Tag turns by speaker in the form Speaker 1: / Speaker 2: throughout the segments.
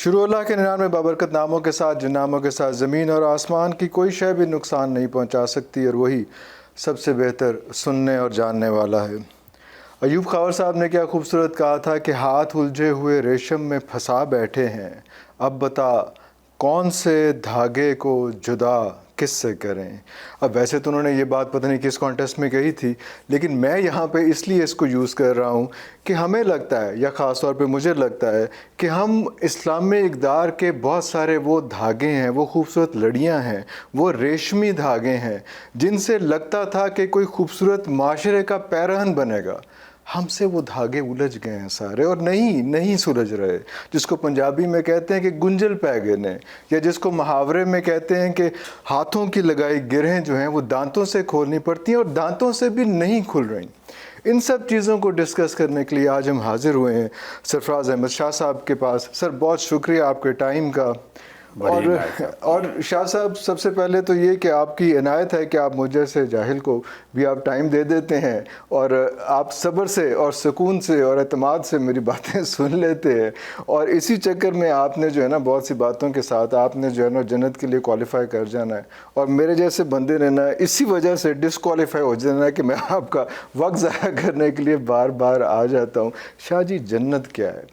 Speaker 1: شروع اللہ کے 99 بابرکت ناموں کے ساتھ، جن ناموں کے ساتھ زمین اور آسمان کی کوئی شے بھی نقصان نہیں پہنچا سکتی، اور وہی سب سے بہتر سننے اور جاننے والا ہے۔ ایوب خاور صاحب نے کیا خوبصورت کہا تھا کہ ہاتھ الجھے ہوئے ریشم میں پھنسا بیٹھے ہیں، اب بتا کون سے دھاگے کو جدا کس سے کریں۔ اب ویسے تو انہوں نے یہ بات پتہ نہیں کس کانٹیسٹ میں کہی تھی، لیکن میں یہاں پہ اس لیے اس کو یوز کر رہا ہوں کہ ہمیں لگتا ہے، یا خاص طور پہ مجھے لگتا ہے کہ ہم اسلامی اقدار کے بہت سارے وہ دھاگے ہیں، وہ خوبصورت لڑیاں ہیں، وہ ریشمی دھاگے ہیں جن سے لگتا تھا کہ کوئی خوبصورت معاشرے کا پیرہن بنے گا، ہم سے وہ دھاگے الجھ گئے ہیں سارے، اور نہیں سلجھ رہے، جس کو پنجابی میں کہتے ہیں کہ گنجل پہ گئے نے، یا جس کو محاورے میں کہتے ہیں کہ ہاتھوں کی لگائی گرہیں جو ہیں وہ دانتوں سے کھولنی پڑتی ہیں، اور دانتوں سے بھی نہیں کھل رہی۔ ان سب چیزوں کو ڈسکس کرنے کے لیے آج ہم حاضر ہوئے ہیں سرفراز احمد شاہ صاحب کے پاس۔ سر بہت شکریہ آپ کے ٹائم کا، اور شاہ صاحب سب سے پہلے تو یہ کہ آپ کی عنایت ہے کہ آپ مجھ جیسے جاہل کو بھی آپ ٹائم دے دیتے ہیں، اور آپ صبر سے اور سکون سے اور اعتماد سے میری باتیں سن لیتے ہیں، اور اسی چکر میں آپ نے جو ہے نا بہت سی باتوں کے ساتھ آپ نے جو ہے نا جنت کے لیے کوالیفائی کر جانا ہے، اور میرے جیسے بندے نے نا اسی وجہ سے ڈسکوالیفائی ہو جانا ہے کہ میں آپ کا وقت ضائع کرنے کے لیے بار بار آ جاتا ہوں۔ شاہ جی جنت کیا ہے؟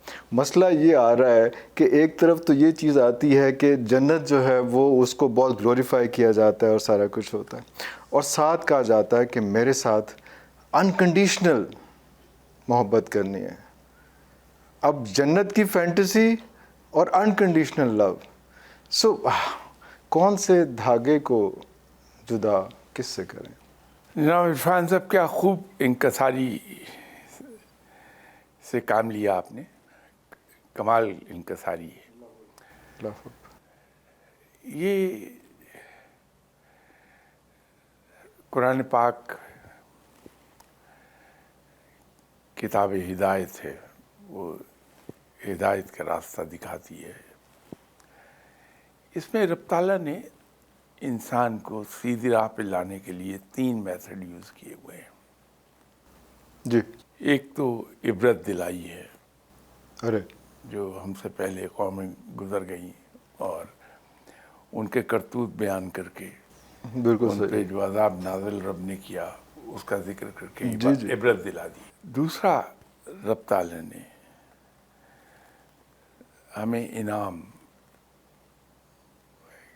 Speaker 1: مسئلہ یہ آ رہا ہے کہ ایک طرف تو یہ چیز آتی ہے کہ جنت جو ہے وہ اس کو بہت گلوریفائی کیا جاتا ہے اور سارا کچھ ہوتا ہے، اور ساتھ کہا جاتا ہے کہ میرے ساتھ انکنڈیشنل محبت کرنی ہے۔ اب جنت کی فینٹیسی اور انکنڈیشنل لو، سو کون سے دھاگے کو جدا کس سے کریں؟
Speaker 2: جناب عرفان صاحب کیا خوب انکساری سے کام لیا آپ نے، کمال انکساری ہے یہ۔ قرآن پاک کتاب ہدایت ہے، وہ ہدایت کا راستہ دکھاتی ہے۔ اس میں رب تعالیٰ نے انسان کو سیدھی راہ پہ لانے کے لیے 3 میتھڈ یوز کیے ہوئے ہیں۔
Speaker 1: جی،
Speaker 2: ایک تو عبرت دلائی ہے،
Speaker 1: ارے
Speaker 2: جو ہم سے پہلے قومیں گزر گئیں اور ان کے کرتوت بیان کر کے
Speaker 1: بالکل
Speaker 2: ان
Speaker 1: صحیح۔
Speaker 2: پہ جو عذاب نازل رب نے کیا اس کا ذکر کر کے
Speaker 1: جی
Speaker 2: عبرت دلا دی۔ دوسرا، رب تعالیٰ نے ہمیں انعام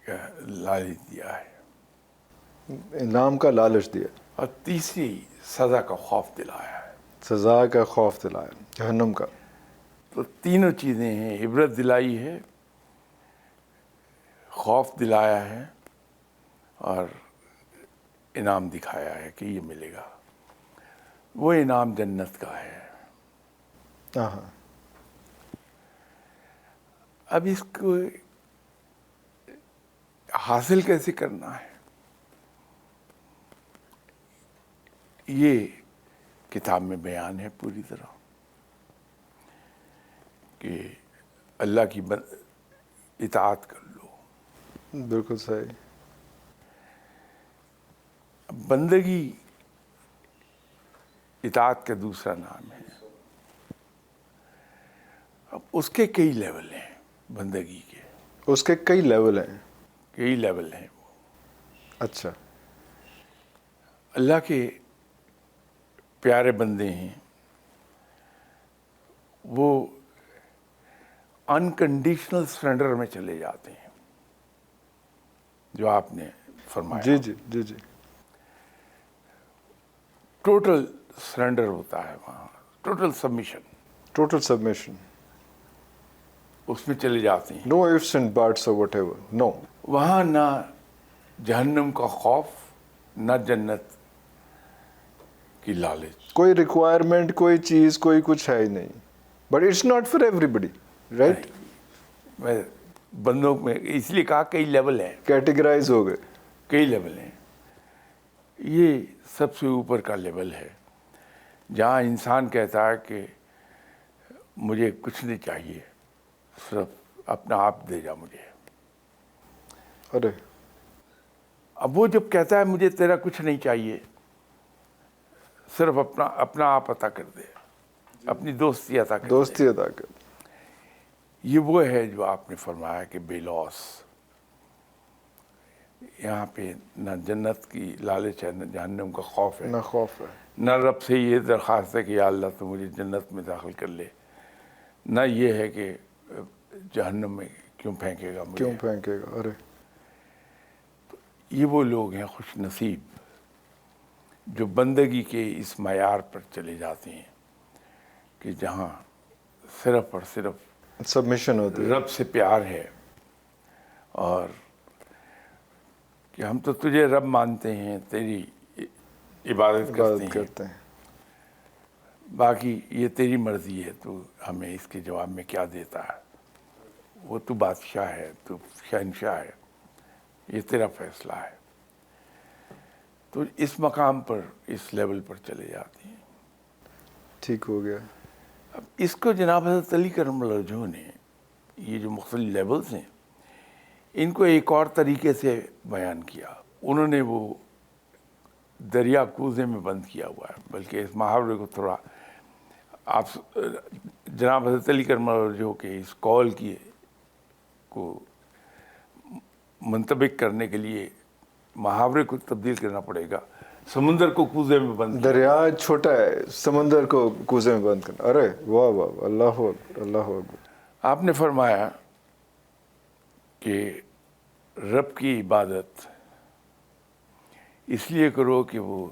Speaker 2: کا لالچ دیا ہے،
Speaker 1: انعام کا لالچ دیا،
Speaker 2: اور تیسری سزا کا خوف دلایا ہے۔
Speaker 1: سزا کا خوف دلایا، جہنم کا۔
Speaker 2: تو تینوں چیزیں ہیں، عبرت دلائی ہے، خوف دلایا ہے، اور انعام دکھایا ہے کہ یہ ملے گا۔ وہ انعام جنت کا ہے۔
Speaker 1: ہاں،
Speaker 2: اب اس کو حاصل کیسے کرنا ہے، یہ کتاب میں بیان ہے پوری طرح، کہ اللہ کی اطاعت کر لو۔
Speaker 1: بالکل صحیح۔
Speaker 2: بندگی اطاعت کا دوسرا نام ہے۔ اب اس کے کئی لیول ہیں، بندگی کے
Speaker 1: اس کے کئی لیول ہیں۔
Speaker 2: کئی لیول ہیں۔ وہ
Speaker 1: اچھا،
Speaker 2: اللہ کے پیارے بندے ہیں، وہ انکنڈیشنل سرنڈر میں چلے جاتے ہیں، جو آپ نے فرمایا۔
Speaker 1: جی جی جی جی،
Speaker 2: ٹوٹل سرنڈر ہوتا ہے وہاں، ٹوٹل سبمیشن،
Speaker 1: ٹوٹل سبمیشن،
Speaker 2: اس میں چلے جاتے ہیں۔
Speaker 1: نو ifs and buts or whatever، نو۔
Speaker 2: وہاں نہ جہنم کا خوف، نہ جنت کی لالچ۔
Speaker 1: کوئی ریکوائرمنٹ، کوئی چیز، کوئی کچھ ہے ہی نہیں، بٹ اٹس ناٹ فار ایوری بڈی، رائٹ؟
Speaker 2: میں بندوں میں اس لیے کہا کئی لیول ہیں،
Speaker 1: کیٹیگرائز ہو گئے۔
Speaker 2: کئی لیول ہیں۔ یہ سب سے اوپر کا لیول ہے، جہاں انسان کہتا ہے کہ مجھے کچھ نہیں چاہیے، صرف اپنا آپ دے جا مجھے۔
Speaker 1: ارے
Speaker 2: اب وہ جب کہتا ہے مجھے تیرا کچھ نہیں چاہیے، صرف اپنا آپ عطا کر دے، اپنی دوستی عطا کر دے،
Speaker 1: دوستی ادا کر،
Speaker 2: یہ وہ ہے جو آپ نے فرمایا کہ بے لوس. یہاں پہ نہ جنت کی لالچ ہے، نہ جہنم کا خوف ہے،
Speaker 1: نہ خوف ہے.
Speaker 2: نہ رب سے یہ درخواست ہے کہ یا اللہ تو مجھے جنت میں داخل کر لے، نہ یہ ہے کہ جہنم میں کیوں پھینکے گا مجھے.
Speaker 1: کیوں پھینکے گا. ارے
Speaker 2: یہ وہ لوگ ہیں خوش نصیب جو بندگی کے اس معیار پر چلے جاتے ہیں کہ جہاں صرف اور صرف
Speaker 1: سبمیشن ہوتی ہے.
Speaker 2: رب سے پیار ہے، اور کہ ہم تو تجھے رب مانتے ہیں، تیری عبادت کرتے ہیں، باقی یہ تیری مرضی ہے، تو ہمیں اس کے جواب میں کیا دیتا ہے. وہ تو بادشاہ ہے، تو شہنشاہ ہے، یہ تیرا فیصلہ ہے. تو اس مقام پر، اس لیول پر چلے جاتے ہیں.
Speaker 1: ٹھیک ہو گیا.
Speaker 2: اب اس کو جناب حضرت علی کرم اللہ وجہہ نے، یہ جو مختلف لیولز ہیں، ان کو ایک اور طریقے سے بیان کیا. انہوں نے وہ دریا کوزے میں بند کیا ہوا ہے، بلکہ اس محاورے کو تھوڑا آپ جناب حضرت علی کرم اللہ وجہہ کے اس قول کو منطبق کرنے کے لیے محاورے کو تبدیل کرنا پڑے گا. سمندر کو کوزے میں بند کیا.
Speaker 1: دریا چھوٹا ہے، سمندر کو کوزے میں بند کرنا. ارے واہ واہ واہ، اللہ اکبر اللہ اکبر.
Speaker 2: آپ نے فرمایا کہ رب کی عبادت اس لیے کرو کہ وہ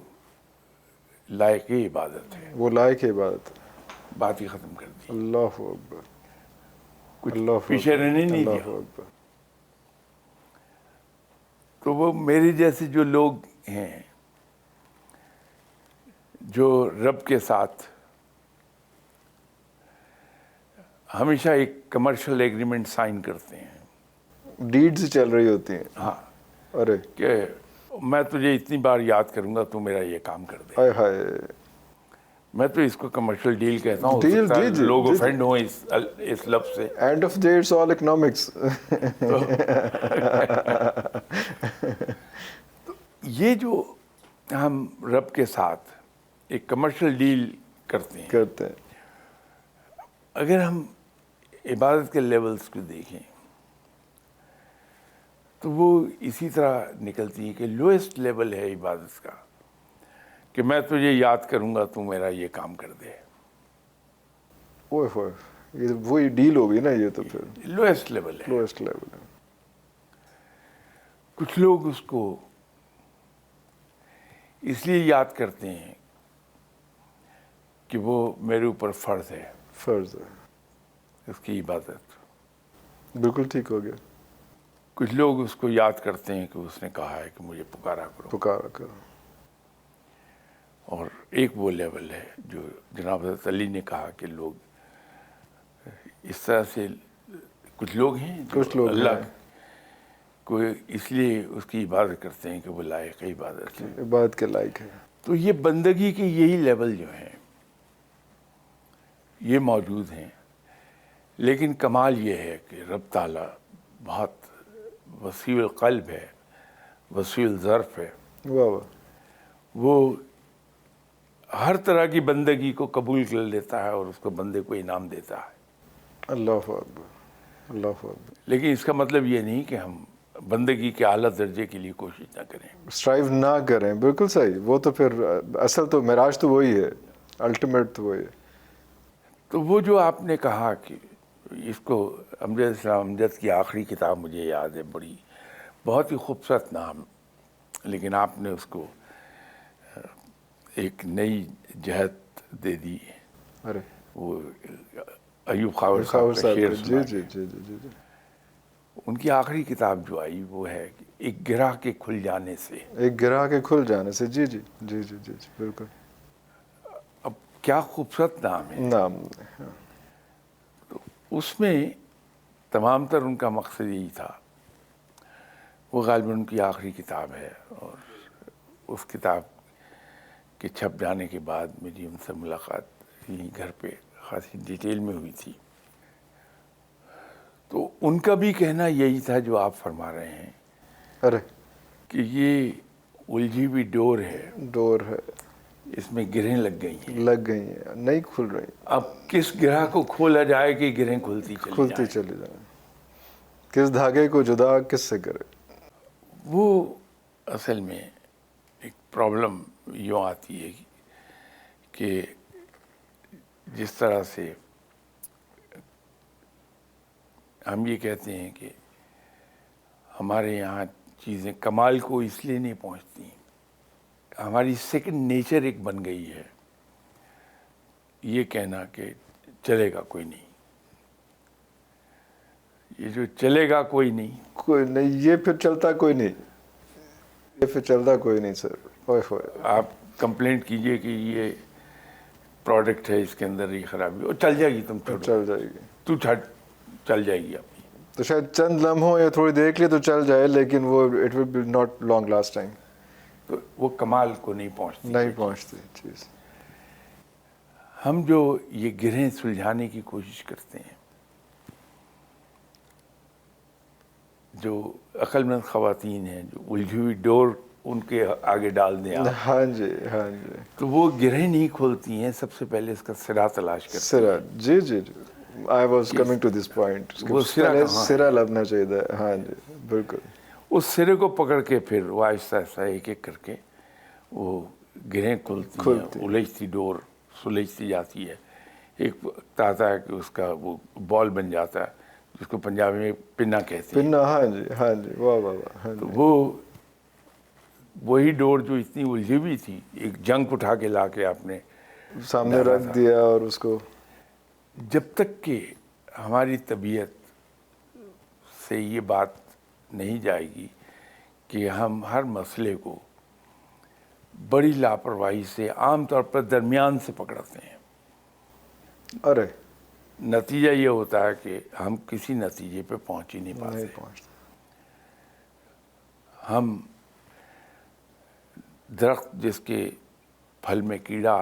Speaker 2: لائق عبادت ہے.
Speaker 1: وہ لائق عبادت ہے.
Speaker 2: بات ہی ختم کر دی.
Speaker 1: اللہ اکبر.
Speaker 2: کچھ
Speaker 1: اللہ
Speaker 2: پیچھے رہنے نہیں
Speaker 1: اللہ
Speaker 2: دیا.
Speaker 1: اکبر.
Speaker 2: تو وہ میرے جیسے جو لوگ ہیں جو رب کے ساتھ ہمیشہ ایک کمرشل ایگریمنٹ سائن کرتے ہیں،
Speaker 1: ڈیڈز چل رہی ہوتی ہیں.
Speaker 2: ہاں،
Speaker 1: ارے
Speaker 2: کہ میں تجھے اتنی بار یاد کروں گا تو میرا یہ کام کر دے.
Speaker 1: ہائے ہائے.
Speaker 2: میں تو اس کو کمرشل ڈیل کہتا ہوں.
Speaker 1: ڈیل،
Speaker 2: ہو سکتا ہے
Speaker 1: جی جی
Speaker 2: لوگ
Speaker 1: جی جی.
Speaker 2: افینڈ ہوں اس لفظ سے.
Speaker 1: End of day it's all economics.
Speaker 2: یہ جو ہم رب کے ساتھ ایک کمرشل ڈیل کرتے ہیں،
Speaker 1: کرتے ہیں.
Speaker 2: اگر ہم عبادت کے لیولز کو دیکھیں تو وہ اسی طرح نکلتی ہے کہ لوئسٹ لیول ہے عبادت کا کہ میں تجھے یاد کروں گا تو میرا یہ کام کر دے.
Speaker 1: اوئے ہوئے، یہ وہی ڈیل ہوگی نا. یہ تو پھر
Speaker 2: لوئسٹ لیول ہے.
Speaker 1: لوئسٹ لیول ہے.
Speaker 2: کچھ لوگ اس کو اس لیے یاد کرتے ہیں کہ وہ میرے اوپر فرض ہے،
Speaker 1: فرض ہے.
Speaker 2: اس کی عبادت.
Speaker 1: بالکل ٹھیک ہو گیا.
Speaker 2: کچھ لوگ اس کو یاد کرتے ہیں کہ اس نے کہا ہے کہ مجھے پکارا کرو.
Speaker 1: پکارا کرو.
Speaker 2: اور ایک وہ لیول ہے جو جناب حضرت علی نے کہا کہ لوگ اس طرح سے، کچھ لوگ ہیں جو
Speaker 1: کچھ لوگ
Speaker 2: اللہ
Speaker 1: ہیں
Speaker 2: کو اس لیے اس کی عبادت کرتے ہیں کہ وہ لائق عبادت ہے.
Speaker 1: عبادت کے لائق ہے.
Speaker 2: تو یہ بندگی کے یہی لیول جو ہیں یہ موجود ہیں. لیکن کمال یہ ہے کہ رب تعالیٰ بہت وسیع القلب ہے، وسیع الظرف ہے.
Speaker 1: واہ واہ.
Speaker 2: وہ ہر طرح کی بندگی کو قبول کر لیتا ہے اور اس کو بندے کو انعام دیتا ہے.
Speaker 1: اللہ اکبر اللہ اکبر.
Speaker 2: لیکن اس کا مطلب یہ نہیں کہ ہم بندگی کے اعلیٰ درجے کے لیے کوشش نہ کریں.
Speaker 1: اسٹرائیو نہ کریں. بالکل صحیح. وہ تو پھر اصل تو معراج تو وہی ہے، الٹیمیٹ تو وہی ہے.
Speaker 2: تو وہ جو آپ نے کہا کہ اس کو امجد اسلام امجد کی آخری کتاب مجھے یاد ہے، بڑی بہت ہی خوبصورت نام، لیکن آپ نے اس کو ایک نئی جہت دے دی.
Speaker 1: ارے
Speaker 2: وہ ایوب خاور
Speaker 1: خاور
Speaker 2: صاحب کا شعر
Speaker 1: جی
Speaker 2: سنا.
Speaker 1: جی جی جی جی.
Speaker 2: ان کی آخری کتاب جو آئی وہ ہے کہ ایک گرہ کے کھل جانے سے.
Speaker 1: ایک گرہ کے کھل جانے سے. جی جی جی جی جی جی بالکل.
Speaker 2: اب کیا خوبصورت نام ہے.
Speaker 1: نام
Speaker 2: تو اس میں تمام تر ان کا مقصد یہی تھا. وہ غالباً ان کی آخری کتاب ہے، اور اس کتاب کے چھپ جانے کے بعد میری ان سے ملاقات یہیں گھر پہ خاصی ڈیٹیل میں ہوئی تھی. تو ان کا بھی کہنا یہی تھا جو آپ فرما رہے ہیں
Speaker 1: ارے
Speaker 2: کہ یہ الجھی ہوئی ڈور ہے،
Speaker 1: ڈور ہے.
Speaker 2: اس میں گرہیں لگ گئی ہیں،
Speaker 1: لگ گئی ہیں، نہیں کھل رہی،
Speaker 2: اب کس گرہ کو کھولا جائے کہ گرہیں کھلتی
Speaker 1: کھلتی
Speaker 2: جائیں؟
Speaker 1: چلی جائیں، کس دھاگے کو جدا کس سے کرے؟
Speaker 2: وہ اصل میں ایک پرابلم یوں آتی ہے کہ جس طرح سے ہم یہ کہتے ہیں کہ ہمارے یہاں چیزیں کمال کو اس لیے نہیں پہنچتی، ہماری سیکنڈ نیچر ایک بن گئی ہے یہ کہنا کہ چلے گا کوئی نہیں، یہ جو چلے گا کوئی نہیں،
Speaker 1: کوئی نہیں، یہ پھر چلتا کوئی نہیں، یہ پھر چلتا کوئی نہیں سر، اوئے ہوئے،
Speaker 2: آپ کمپلینٹ کیجئے کہ یہ پروڈکٹ ہے اس کے اندر یہ خرابی، اور چل جائے گی، تم چھوڑو،
Speaker 1: چل جائے گی،
Speaker 2: تو چل جائے گی اپنی،
Speaker 1: تو شاید چند لمحوں یا تھوڑی دیکھ لیے تو چل جائے، لیکن وہ it will be not long lasting,
Speaker 2: تو وہ کمال کو نہیں پہنچتی
Speaker 1: نہیں
Speaker 2: یہ چیز۔
Speaker 1: پہنچتی چیز۔
Speaker 2: ہم جو یہ گرہیں سلجھانے کی کوشش کرتے ہیں، جو عقل مند خواتین ہیں جو الجھی ہوئی ڈور ان کے آگے ڈال دیں آپ،
Speaker 1: ہاں جی، ہاں جی،
Speaker 2: تو وہ گرہیں نہیں کھولتی ہیں، سب سے پہلے اس کا سرا تلاش کرتی
Speaker 1: سرا،
Speaker 2: ہیں۔
Speaker 1: جی جی جی، I was coming to this point,
Speaker 2: وہ سرا
Speaker 1: پہلے
Speaker 2: کہاں ہے؟
Speaker 1: سرا لبنا چاہیے، ہاں جی بالکل،
Speaker 2: اس سرے کو پکڑ کے پھر وہ آہستہ آہستہ ایک ایک کر کے وہ گرہیں کھلتی ہیں، الجھتی ڈور سلجھتی جاتی ہے، ایک وقت آتا ہے کہ اس کا وہ بال بن جاتا ہے جس کو پنجابی میں پنا کہتے ہیں،
Speaker 1: پنا، ہاں جی ہاں جی، واہ واہ واہ، ہاں
Speaker 2: تو
Speaker 1: جی،
Speaker 2: وہی ڈور جو اتنی الجھی ہوئی تھی، ایک جنگ اٹھا کے لا کے آپ نے
Speaker 1: سامنے
Speaker 2: ڈالا
Speaker 1: رکھ
Speaker 2: تھا۔
Speaker 1: دیا اور اس کو،
Speaker 2: جب تک کہ ہماری طبیعت سے یہ بات نہیں جائے گی کہ ہم ہر مسئلے کو بڑی لاپرواہی سے عام طور پر درمیان سے پکڑتے ہیں،
Speaker 1: ارے
Speaker 2: نتیجہ یہ ہوتا ہے کہ ہم کسی نتیجے پہ پہنچ ہی نہیں
Speaker 1: نہیں
Speaker 2: پاتے۔
Speaker 1: پہنچتا،
Speaker 2: ہم درخت جس کے پھل میں کیڑا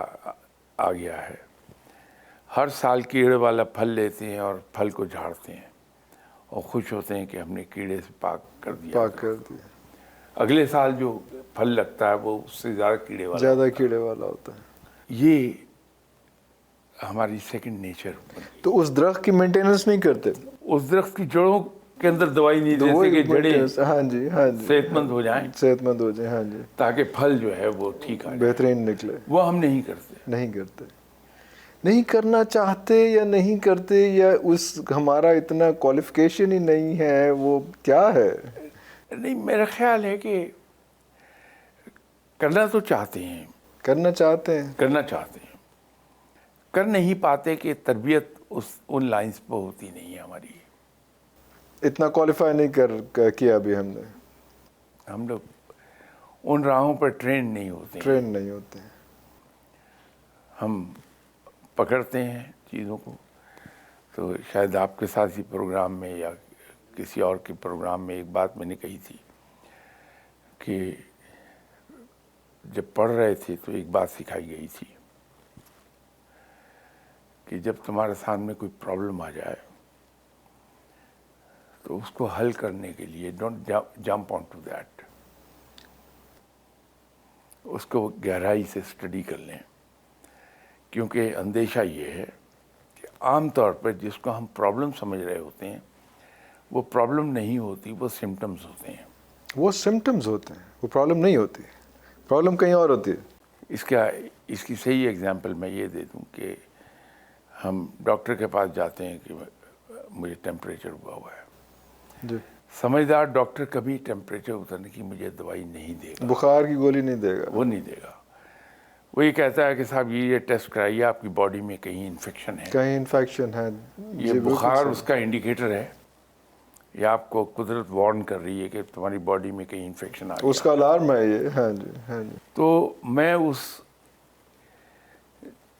Speaker 2: آ گیا ہے، ہر سال کیڑے والا پھل لیتے ہیں اور پھل کو جھاڑتے ہیں اور خوش ہوتے ہیں کہ ہم نے کیڑے سے پاک کر دیا
Speaker 1: پاک
Speaker 2: درخت
Speaker 1: کر
Speaker 2: کو۔
Speaker 1: دیا،
Speaker 2: اگلے سال جو پھل لگتا ہے وہ اس سے زیادہ کیڑے والا
Speaker 1: زیادہ
Speaker 2: ہوتا ہے۔
Speaker 1: کیڑے والا ہوتا ہے،
Speaker 2: یہ ہماری سیکنڈ نیچر بن گئی۔
Speaker 1: تو اس درخت کی مینٹیننس نہیں کرتے،
Speaker 2: اس درخت کی جڑوں کے اندر دوائی نہیں
Speaker 1: تو
Speaker 2: دیتے
Speaker 1: وہی
Speaker 2: کہ جڑیں
Speaker 1: maintenance، ہاں جی ہاں جی،
Speaker 2: صحت مند ہو جائیں
Speaker 1: صحت مند ہو جائیں، ہاں جی،
Speaker 2: تاکہ پھل جو ہے وہ ٹھیک آ جائے،
Speaker 1: بہترین نکلے،
Speaker 2: وہ ہم نہیں کرتے۔
Speaker 1: نہیں کرتے، نہیں کرنا چاہتے یا نہیں کرتے، یا اس ہمارا اتنا کوالیفیکیشن ہی نہیں ہے، وہ کیا ہے؟
Speaker 2: نہیں، میرا خیال ہے کہ کرنا تو چاہتے ہیں،
Speaker 1: کرنا چاہتے ہیں،
Speaker 2: کرنا چاہتے ہیں، کر نہیں پاتے کہ تربیت ان لائنز پہ ہوتی نہیں ہے ہماری۔
Speaker 1: اتنا کوالیفائی نہیں کیا ابھی ہم نے،
Speaker 2: ہم لوگ ان راہوں پر ٹرین نہیں ہوتے ہیں،
Speaker 1: ٹرین نہیں ہوتے ہیں،
Speaker 2: ہم پکڑتے ہیں چیزوں کو۔ تو شاید آپ کے ساتھ ہی پروگرام میں یا کسی اور کے پروگرام میں ایک بات میں نے کہی تھی کہ جب پڑھ رہے تھے تو ایک بات سکھائی گئی تھی کہ جب تمہارے سامنے کوئی پرابلم آ جائے تو اس کو حل کرنے کے لیے don't jump on to that, اس کو گہرائی سے اسٹڈی کر لیں، کیونکہ اندیشہ یہ ہے کہ عام طور پر جس کو ہم پرابلم سمجھ رہے ہوتے ہیں وہ پرابلم نہیں ہوتی، وہ سمٹمز ہوتے ہیں۔
Speaker 1: وہ سمٹمز ہوتے ہیں، وہ پرابلم نہیں ہوتی، پرابلم کہیں اور ہوتی ہے۔
Speaker 2: اس کی صحیح اگزامپل میں یہ دے دوں کہ ہم ڈاکٹر کے پاس جاتے ہیں کہ مجھے ٹیمپریچر ہوا ہے،
Speaker 1: جی،
Speaker 2: سمجھدار ڈاکٹر کبھی ٹیمپریچر اترنے کی مجھے دوائی نہیں دے گا،
Speaker 1: بخار کی گولی نہیں دے گا،
Speaker 2: وہ نہیں دے گا۔ وہ یہ کہتا ہے کہ صاحب یہ ٹیسٹ کرائیے، آپ کی باڈی میں کہیں انفیکشن ہے،
Speaker 1: کہیں انفیکشن ہے،
Speaker 2: یہ
Speaker 1: جی بالکل
Speaker 2: بخار
Speaker 1: صحیح،
Speaker 2: اس کا انڈیکیٹر ہے، یہ آپ کو قدرت وارن کر رہی ہے کہ تمہاری باڈی میں کہیں انفیکشن آ
Speaker 1: اس
Speaker 2: گیا۔
Speaker 1: کا الارم ہے یہ، ہاں جی ہاں جی،
Speaker 2: تو میں اس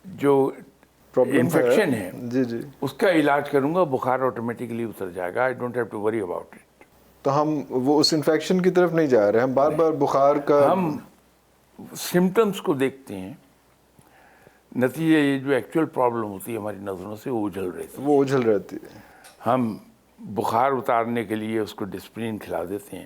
Speaker 2: جو
Speaker 1: پرابلم
Speaker 2: انفیکشن ہے
Speaker 1: جی جی،
Speaker 2: اس کا علاج کروں گا، بخار آٹومیٹکلی اتر جائے گا، I don't have to worry about it.
Speaker 1: تو ہم وہ اس انفیکشن کی طرف نہیں جا رہے، ہم بار بار بخار کا،
Speaker 2: ہم سمٹمز کو دیکھتے ہیں، نتیجہ یہ جو ایکچوئل پرابلم ہوتی ہے ہماری نظروں سے وہ اجھل رہتی
Speaker 1: وہ اجھل رہتی ہے،
Speaker 2: ہے۔ ہم بخار اتارنے کے لیے اس کو ڈسپرین کھلا دیتے ہیں،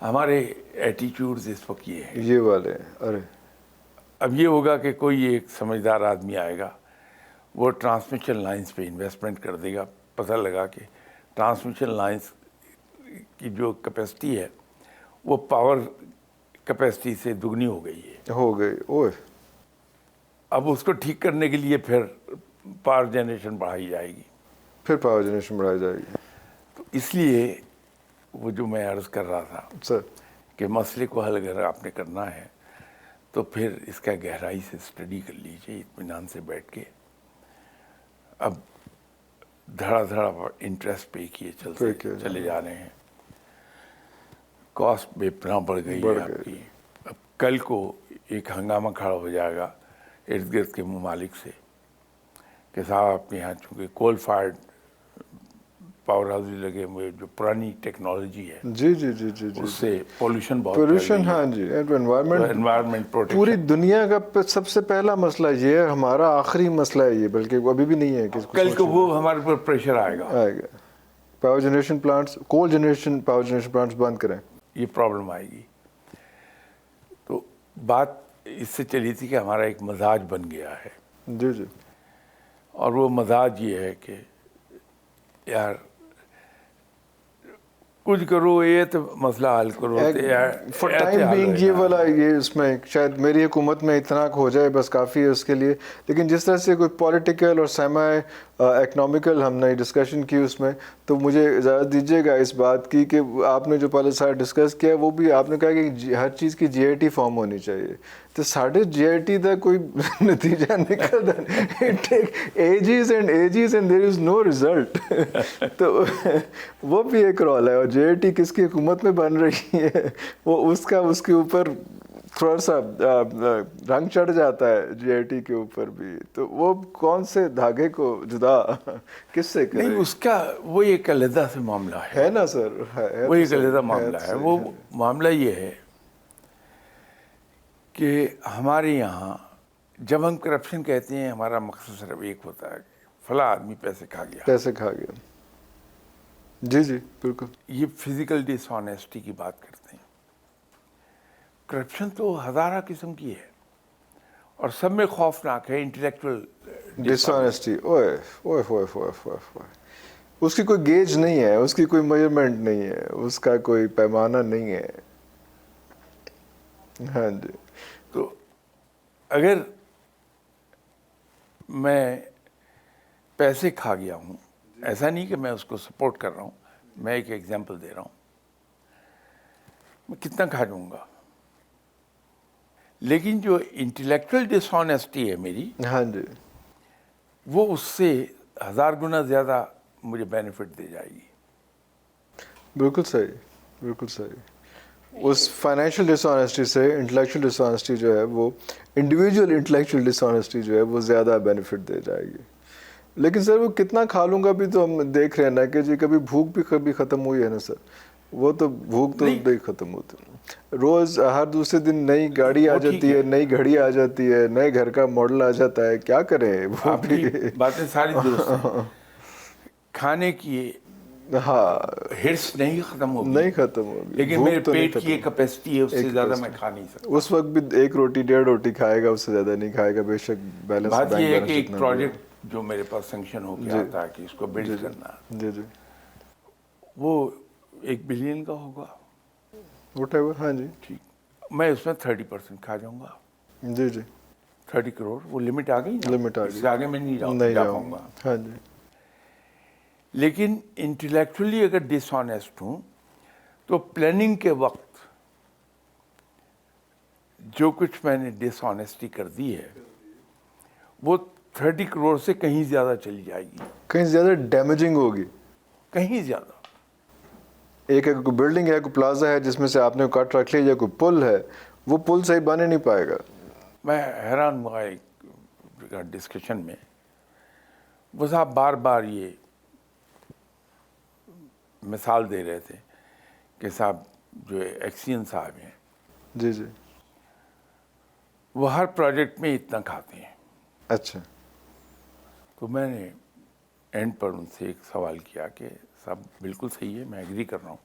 Speaker 2: ہمارے ایٹیٹیوڈز اس وقت یہ ہے.
Speaker 1: یہ والے ارے
Speaker 2: اب یہ ہوگا کہ کوئی ایک سمجھدار آدمی آئے گا, وہ ٹرانسمیشن لائنز پہ انویسٹمنٹ کر دے گا. پتہ لگا کہ ٹرانسمیشن لائنز کی جو کیپیسٹی ہے وہ پاور کیپیسٹی سے دگنی ہو گئی ہے.
Speaker 1: ہو گئی. اوہ
Speaker 2: اب اس کو ٹھیک کرنے کے لیے پھر پاور جنریشن بڑھائی جائے گی.
Speaker 1: پھر پاور جنریشن بڑھائی جائے گی.
Speaker 2: تو اس لیے وہ جو میں عرض کر رہا تھا
Speaker 1: سر
Speaker 2: کہ مسئلے کو حل اگر آپ نے کرنا ہے تو پھر اس کا گہرائی سے اسٹڈی کر لیجیے, اطمینان سے بیٹھ کے. اب دھڑا دھڑا انٹرسٹ پے کیے چلے جا رہے ہیں, کاسٹ بے پناہ بڑھ گئی ہے آپ کی. اب کل کو ایک ہنگامہ کھڑا ہو جائے گا ارد گرد کے ممالک سے کہ صاحب آپ کے یہاں چونکہ کول فائرڈ پاور ہاؤس لگے ہوئے, جو پرانی ٹیکنالوجی ہے
Speaker 1: جی جی جی جی جی
Speaker 2: اس سے پولوشن بہت
Speaker 1: پولوشن. ہاں جی
Speaker 2: انوائرمنٹ
Speaker 1: پوری دنیا کا سب سے پہلا مسئلہ یہ ہے, ہمارا آخری مسئلہ ہے یہ, بلکہ وہ ابھی بھی نہیں ہے.
Speaker 2: کل کو وہ ہمارے پر پریشر آئے گا
Speaker 1: پاور جنریشن پلانٹس, کول جنریشن پاور جنریشن پلانٹس بند کریں,
Speaker 2: یہ پرابلم آئے گی. تو بات اس سے چلی تھی کہ ہمارا ایک مزاج بن گیا ہے.
Speaker 1: جی جی.
Speaker 2: اور وہ مزاج یہ ہے کہ یار کچھ کرو یہ تو مسئلہ حل کرو.
Speaker 1: فار ٹائم بینگ یہ والا یہ اس میں شاید میری حکومت میں اتنا ہو جائے بس کافی ہے اس کے لیے. لیکن جس طرح سے کوئی پولیٹیکل اور سیمی اکنامیکل ہم نے ڈسکشن کی اس میں, تو مجھے اجازت دیجیے گا اس بات کی کہ آپ نے جو پہلے سارا ڈسکس کیا وہ بھی آپ نے کہا کہ ہر چیز کی جی آئی ٹی فارم ہونی چاہیے. تو ساڑھے جی آئی ٹی کا کوئی نتیجہ نکلتا نہیں, ages and ages and there is no result. تو وہ بھی ایک رول ہے. اور جے آئی ٹی کس کی حکومت میں بن رہی ہے وہ اس کے اوپر تھوڑا سا رنگ چڑھ جاتا ہے جے آئی ٹی کے اوپر بھی. تو وہ کون سے دھاگے کو جدا کس سے کرے؟
Speaker 2: نہیں, اس کا وہ ایک علیحدہ سے معاملہ ہے
Speaker 1: نا سر,
Speaker 2: وہ ایک علیحدہ معاملہ ہے. وہ معاملہ یہ ہے کہ ہمارے یہاں جب ہم کرپشن کہتے ہیں ہمارا مقصد صرف ایک ہوتا ہے کہ فلاں آدمی پیسے کھا گیا.
Speaker 1: جی جی بالکل.
Speaker 2: یہ فزیکل ڈس آنیسٹی کی بات کرتے ہیں. کرپشن تو ہزارہ قسم کی ہے اور سب میں خوفناک ہے انٹلیکچوئل
Speaker 1: ڈس آنیسٹی. اوئے اوئے اوئے اوئے اوئے. اس کی کوئی گیج نہیں ہے, اس کی کوئی میجرمنٹ نہیں ہے, اس کا کوئی پیمانہ نہیں ہے. ہاں جی.
Speaker 2: تو اگر میں پیسے کھا گیا ہوں, ایسا نہیں کہ میں اس کو سپورٹ کر رہا ہوں, میں ایک ایگزامپل دے رہا ہوں, میں کتنا کھا جاؤں گا. لیکن جو انٹلیکچوئل ڈس آنیسٹی ہے میری,
Speaker 1: ہاں جی,
Speaker 2: وہ اس سے ہزار گنا زیادہ مجھے بینیفٹ دے جائے گی.
Speaker 1: بالکل صحیح, بالکل صحیح. اس فائنینشیل ڈس آنیسٹی سے انٹلیکچوئل ڈس آنیسٹی جو ہے وہ انڈیویجول انٹلیکچوئل ڈس آنیسٹی جو ہے وہ زیادہ بینیفٹ دے جائے گی. لیکن سر وہ کتنا کھا لوں گا بھی تو ہم دیکھ رہے ہیں نا کہ جی کبھی بھوک بھی کبھی ختم ہوئی ہے نا سر. وہ تو بھوک تو نہیں ختم ہوتی. روز ہر دوسرے دن نئی گاڑی آ جاتی ہے, نئی گھڑی آ جاتی ہے, نئے گھر کا ماڈل آ جاتا ہے, کیا کریں. وہ
Speaker 2: آپ کی باتیں ساری درست ہیں. کھانے کی
Speaker 1: ہاں
Speaker 2: ہرس نہیں ختم ہوگی,
Speaker 1: نہیں ختم ہوگی,
Speaker 2: لیکن میرے پیٹ کی ایک کیپیسٹی ہے, اس سے زیادہ میں کھا نہیں سکتا.
Speaker 1: اس وقت بھی ایک روٹی ڈیڑھ روٹی کھائے گا, اس سے زیادہ نہیں کھائے گا. بے شک بیلنس.
Speaker 2: بات یہ ہے کہ ایک پروجیکٹ جو میرے پاس سینکشن ہو کے آتا ہے کہ اس کو بلڈ کرنا,
Speaker 1: جی جی,
Speaker 2: وہ 1 بلین کا ہوگا.
Speaker 1: What ever. ہاں جی
Speaker 2: ٹھیک, میں اس میں 30% کھا جاؤں گا.
Speaker 1: جی جی,
Speaker 2: 30 کروڑ وہ لمٹ آ گئی نا,
Speaker 1: لمٹ آ گئی,
Speaker 2: اس سے آگے میں نہیں جا پاؤں گا.
Speaker 1: ہاں جی.
Speaker 2: لیکن انٹلیکچولی اگر ڈس آنیسٹ ہوں تو پلاننگ کے وقت جو کچھ میں نے ڈس آنیسٹی کر دی ہے وہ 30 کروڑ سے کہیں زیادہ چلی جائے گی,
Speaker 1: کہیں زیادہ ڈیمیجنگ ہوگی,
Speaker 2: کہیں زیادہ.
Speaker 1: ایک کوئی بلڈنگ ہے, کوئی پلازا ہے جس میں سے آپ نے کٹ رکھ لیا, یا کوئی پل ہے, وہ پل صحیح بن ہی نہیں پائے گا.
Speaker 2: میں حیران ہوا ایک ڈسکشن میں, وہ صاحب بار بار یہ مثال دے رہے تھے کہ صاحب جو ایکسین صاحب ہیں,
Speaker 1: جی جی,
Speaker 2: وہ ہر پروجیکٹ میں اتنا کھاتے ہیں.
Speaker 1: اچھا.
Speaker 2: تو میں نے اینڈ پر ان سے ایک سوال کیا کہ صاحب بالکل صحیح ہے, میں ایگری کر رہا ہوں,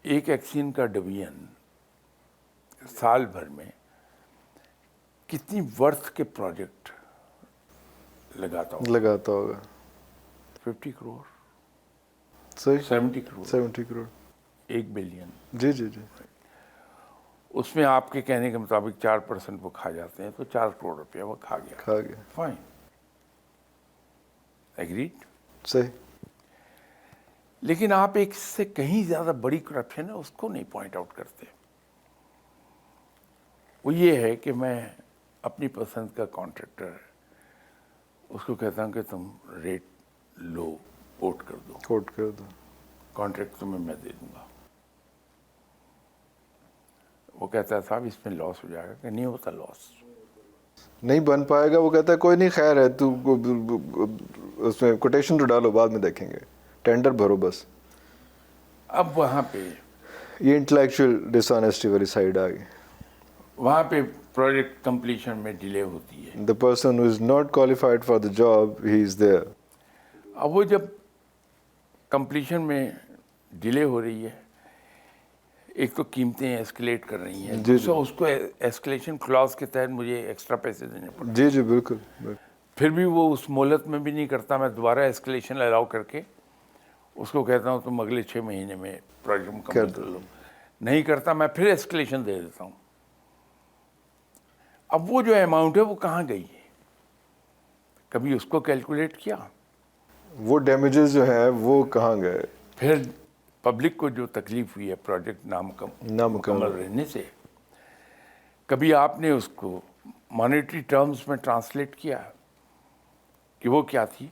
Speaker 2: ایک ایکسین کا ڈویژن سال بھر میں کتنی ورتھ کے پروجیکٹ لگاتا ہوں؟
Speaker 1: لگاتا ہوگا
Speaker 2: 50 کروڑ،
Speaker 1: صحیح
Speaker 2: 70 کروڑ،
Speaker 1: 70 کروڑ
Speaker 2: 1 بلین۔
Speaker 1: جی جی جی
Speaker 2: اس میں آپ کے کہنے کے مطابق 4% وہ کھا جاتے ہیں، تو 4 کروڑ روپیہ وہ کھا گیا،
Speaker 1: کھا گیا
Speaker 2: فائن، ایگریڈ۔
Speaker 1: صحیح
Speaker 2: لیکن آپ ایک سے کہیں زیادہ بڑی کرپشن ہے اس کو نہیں پوائنٹ آؤٹ کرتے۔ وہ یہ ہے کہ میں اپنی پسند کا کانٹریکٹر ہے، اس کو کہتا ہوں کہ تم ریٹ لو کوٹ کر دو،
Speaker 1: کوٹ کر دو
Speaker 2: کانٹریکٹ تمہیں میں دے دوں گا۔ وہ کہتا ہے صاحب اس میں لاس ہو جائے گا، کہ نہیں ہوتا لاس۔
Speaker 1: نہیں بن پائے گا، وہ کہتا ہے کوئی نہیں خیر ہے، تو اس میں کوٹیشن تو ڈالو بعد میں دیکھیں گے، ٹینڈر بھرو بس۔
Speaker 2: اب وہاں پہ
Speaker 1: یہ انٹلیکچوئل ڈس آنیسٹی والی سائڈ آ گئی۔
Speaker 2: وہاں پہ پروجیکٹ کمپلیشن میں ڈیلے ہوتی ہے۔
Speaker 1: The person who is not qualified for the job, he is there.
Speaker 2: اب وہ جب کمپلیشن میں ڈیلے ہو رہی ہے، ایک تو قیمتیں ایسکلیٹ کر رہی ہیں، دوسرا اس کو ایسکلیشن کلاز کے تحت مجھے ایکسٹرا پیسے دینے پڑتے
Speaker 1: جی جی بالکل بالکل۔
Speaker 2: پھر بھی وہ اس مہلت میں بھی نہیں کرتا، میں دوبارہ ایسکلیشن الاؤ کر کے اس کو کہتا ہوں تم اگلے 6 مہینے میں پروجیکٹ مکمل کر لو، نہیں کرتا میں پھر ایسکلیشن دے دیتا ہوں۔ اب وہ جو اماؤنٹ ہے وہ کہاں گئی ہے؟ کبھی اس کو کیلکولیٹ کیا؟
Speaker 1: وہ ڈیمیجز جو ہیں وہ کہاں گئے؟
Speaker 2: پھر پبلک کو جو تکلیف ہوئی ہے پروجیکٹ نامکمل رہنے سے، کبھی آپ نے اس کو مانیٹری ٹرمز میں ٹرانسلیٹ کیا کہ وہ کیا تھی؟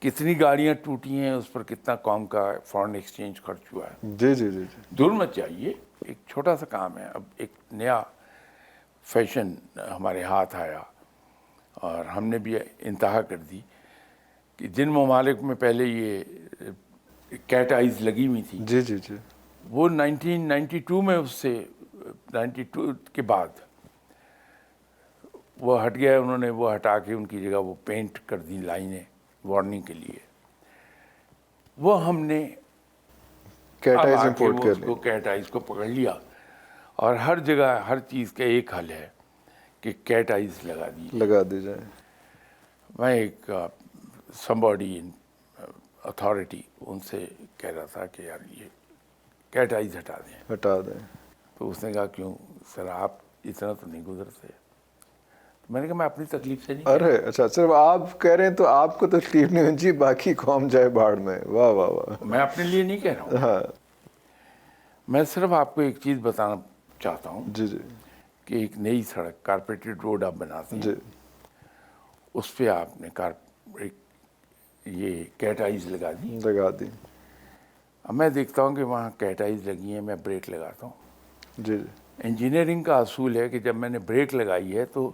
Speaker 2: کتنی گاڑیاں ٹوٹی ہیں، اس پر کتنا قوم کا فارن ایکسچینج خرچ ہوا ہے؟
Speaker 1: جی جی جی جی
Speaker 2: دور مت جائیے، ایک چھوٹا سا کام ہے۔ اب ایک نیا فیشن ہمارے ہاتھ آیا اور ہم نے بھی انتہا کر دی کہ جن ممالک میں پہلے یہ کیٹ آئیز لگی ہوئی تھی،
Speaker 1: جی جی جی
Speaker 2: وہ 1992 میں اس سے 92 کے بعد وہ ہٹ گیا، انہوں نے وہ ہٹا کے ان کی جگہ وہ پینٹ کر دی لائنیں وارننگ کے لیے۔ وہ ہم نے
Speaker 1: کیٹ
Speaker 2: اب
Speaker 1: آئیز
Speaker 2: آ کے
Speaker 1: امپورٹ
Speaker 2: وہ
Speaker 1: کر
Speaker 2: اس
Speaker 1: لی۔
Speaker 2: کو کیٹ آئیز کو پکڑ لیا، اور ہر جگہ ہر چیز کا ایک حل ہے کہ کیٹ آئیز لگا دی۔
Speaker 1: لگا دی جائے۔
Speaker 2: میں ایک سمباڈی اتھارٹی ان سے کہہ رہا تھا کہ یار یہ کیٹ آئیز ہٹا دیں،
Speaker 1: ہٹا دیں۔
Speaker 2: تو اس نے کہا کیوں سر آپ اتنا تو نہیں گزرتے؟ میں نے کہا میں اپنی تکلیف سے نہیں کہہ
Speaker 1: ارے اچھا صرف آپ کہہ رہے ہیں تو آپ کو تکلیف نہیں ہوئی جی، باقی قوم جائے باڑ میں۔ واہ واہ واہ۔
Speaker 2: رہا، میں اپنے لیے نہیں کہہ رہا ہوں،
Speaker 1: ہاں
Speaker 2: میں صرف آپ کو ایک چیز بتانا چاہتا ہوں
Speaker 1: جی جی
Speaker 2: کہ ایک نئی سڑک کارپیٹڈ روڈ آپ بناتے ہیں،
Speaker 1: جی
Speaker 2: اس پہ آپ نے یہ کیٹ آئیز لگا دی۔
Speaker 1: لگا دی۔
Speaker 2: اب میں دیکھتا ہوں کہ وہاں کیٹ آئیز لگی ہیں، میں بریک لگاتا ہوں۔
Speaker 1: جی جی
Speaker 2: انجینئرنگ کا اصول ہے کہ جب میں نے بریک لگائی ہے تو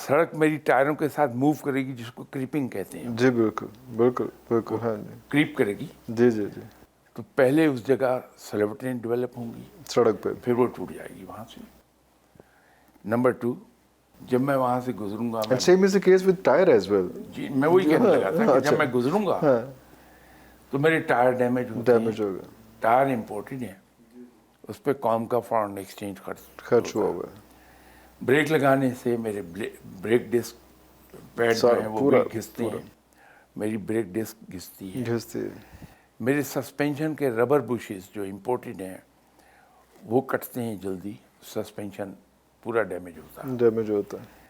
Speaker 2: سڑک میری ٹائروں کے ساتھ موو کرے گی، جس کو کریپنگ کہتے ہیں،
Speaker 1: جی بالکل بالکل بالکل ہاں جی
Speaker 2: کریپ کرے گی۔
Speaker 1: جی جی جی
Speaker 2: تو پہلے اس جگہ سلیوٹیں ڈیولپ ہوں گی،
Speaker 1: سڑک پہ۔
Speaker 2: پھر وہ ٹوٹ جائے گی وہاں سے۔ نمبر 2، جب میں وہاں سے گزروں گا،
Speaker 1: And same is the case with tire as well.
Speaker 2: جی میں وہی کہنے لگا تھا کہ جب میں گزروں گا
Speaker 1: ہاں
Speaker 2: تو میرے ٹائر ڈیمیج ہوتے ہیں۔
Speaker 1: ڈیمیج ہوگا،
Speaker 2: ٹائر امپورٹڈ ہے، اس پہ قوم کا فارن ایکسچینج
Speaker 1: خرچ ہوا ہوا ہے۔
Speaker 2: بریک لگانے سے میرے بریک ڈسک پیڈ جو ہیں وہ بھی گھستے ہیں، میری بریک ڈسک گھستی ہے،
Speaker 1: گھستی ہے۔
Speaker 2: میرے سسپینشن کے ربر بشز جو امپورٹڈ ہیں وہ کٹتے ہیں جلدی، سسپینشن پورا ڈیمیج ہوتا ہے،
Speaker 1: ڈیمیج ہوتا ہے۔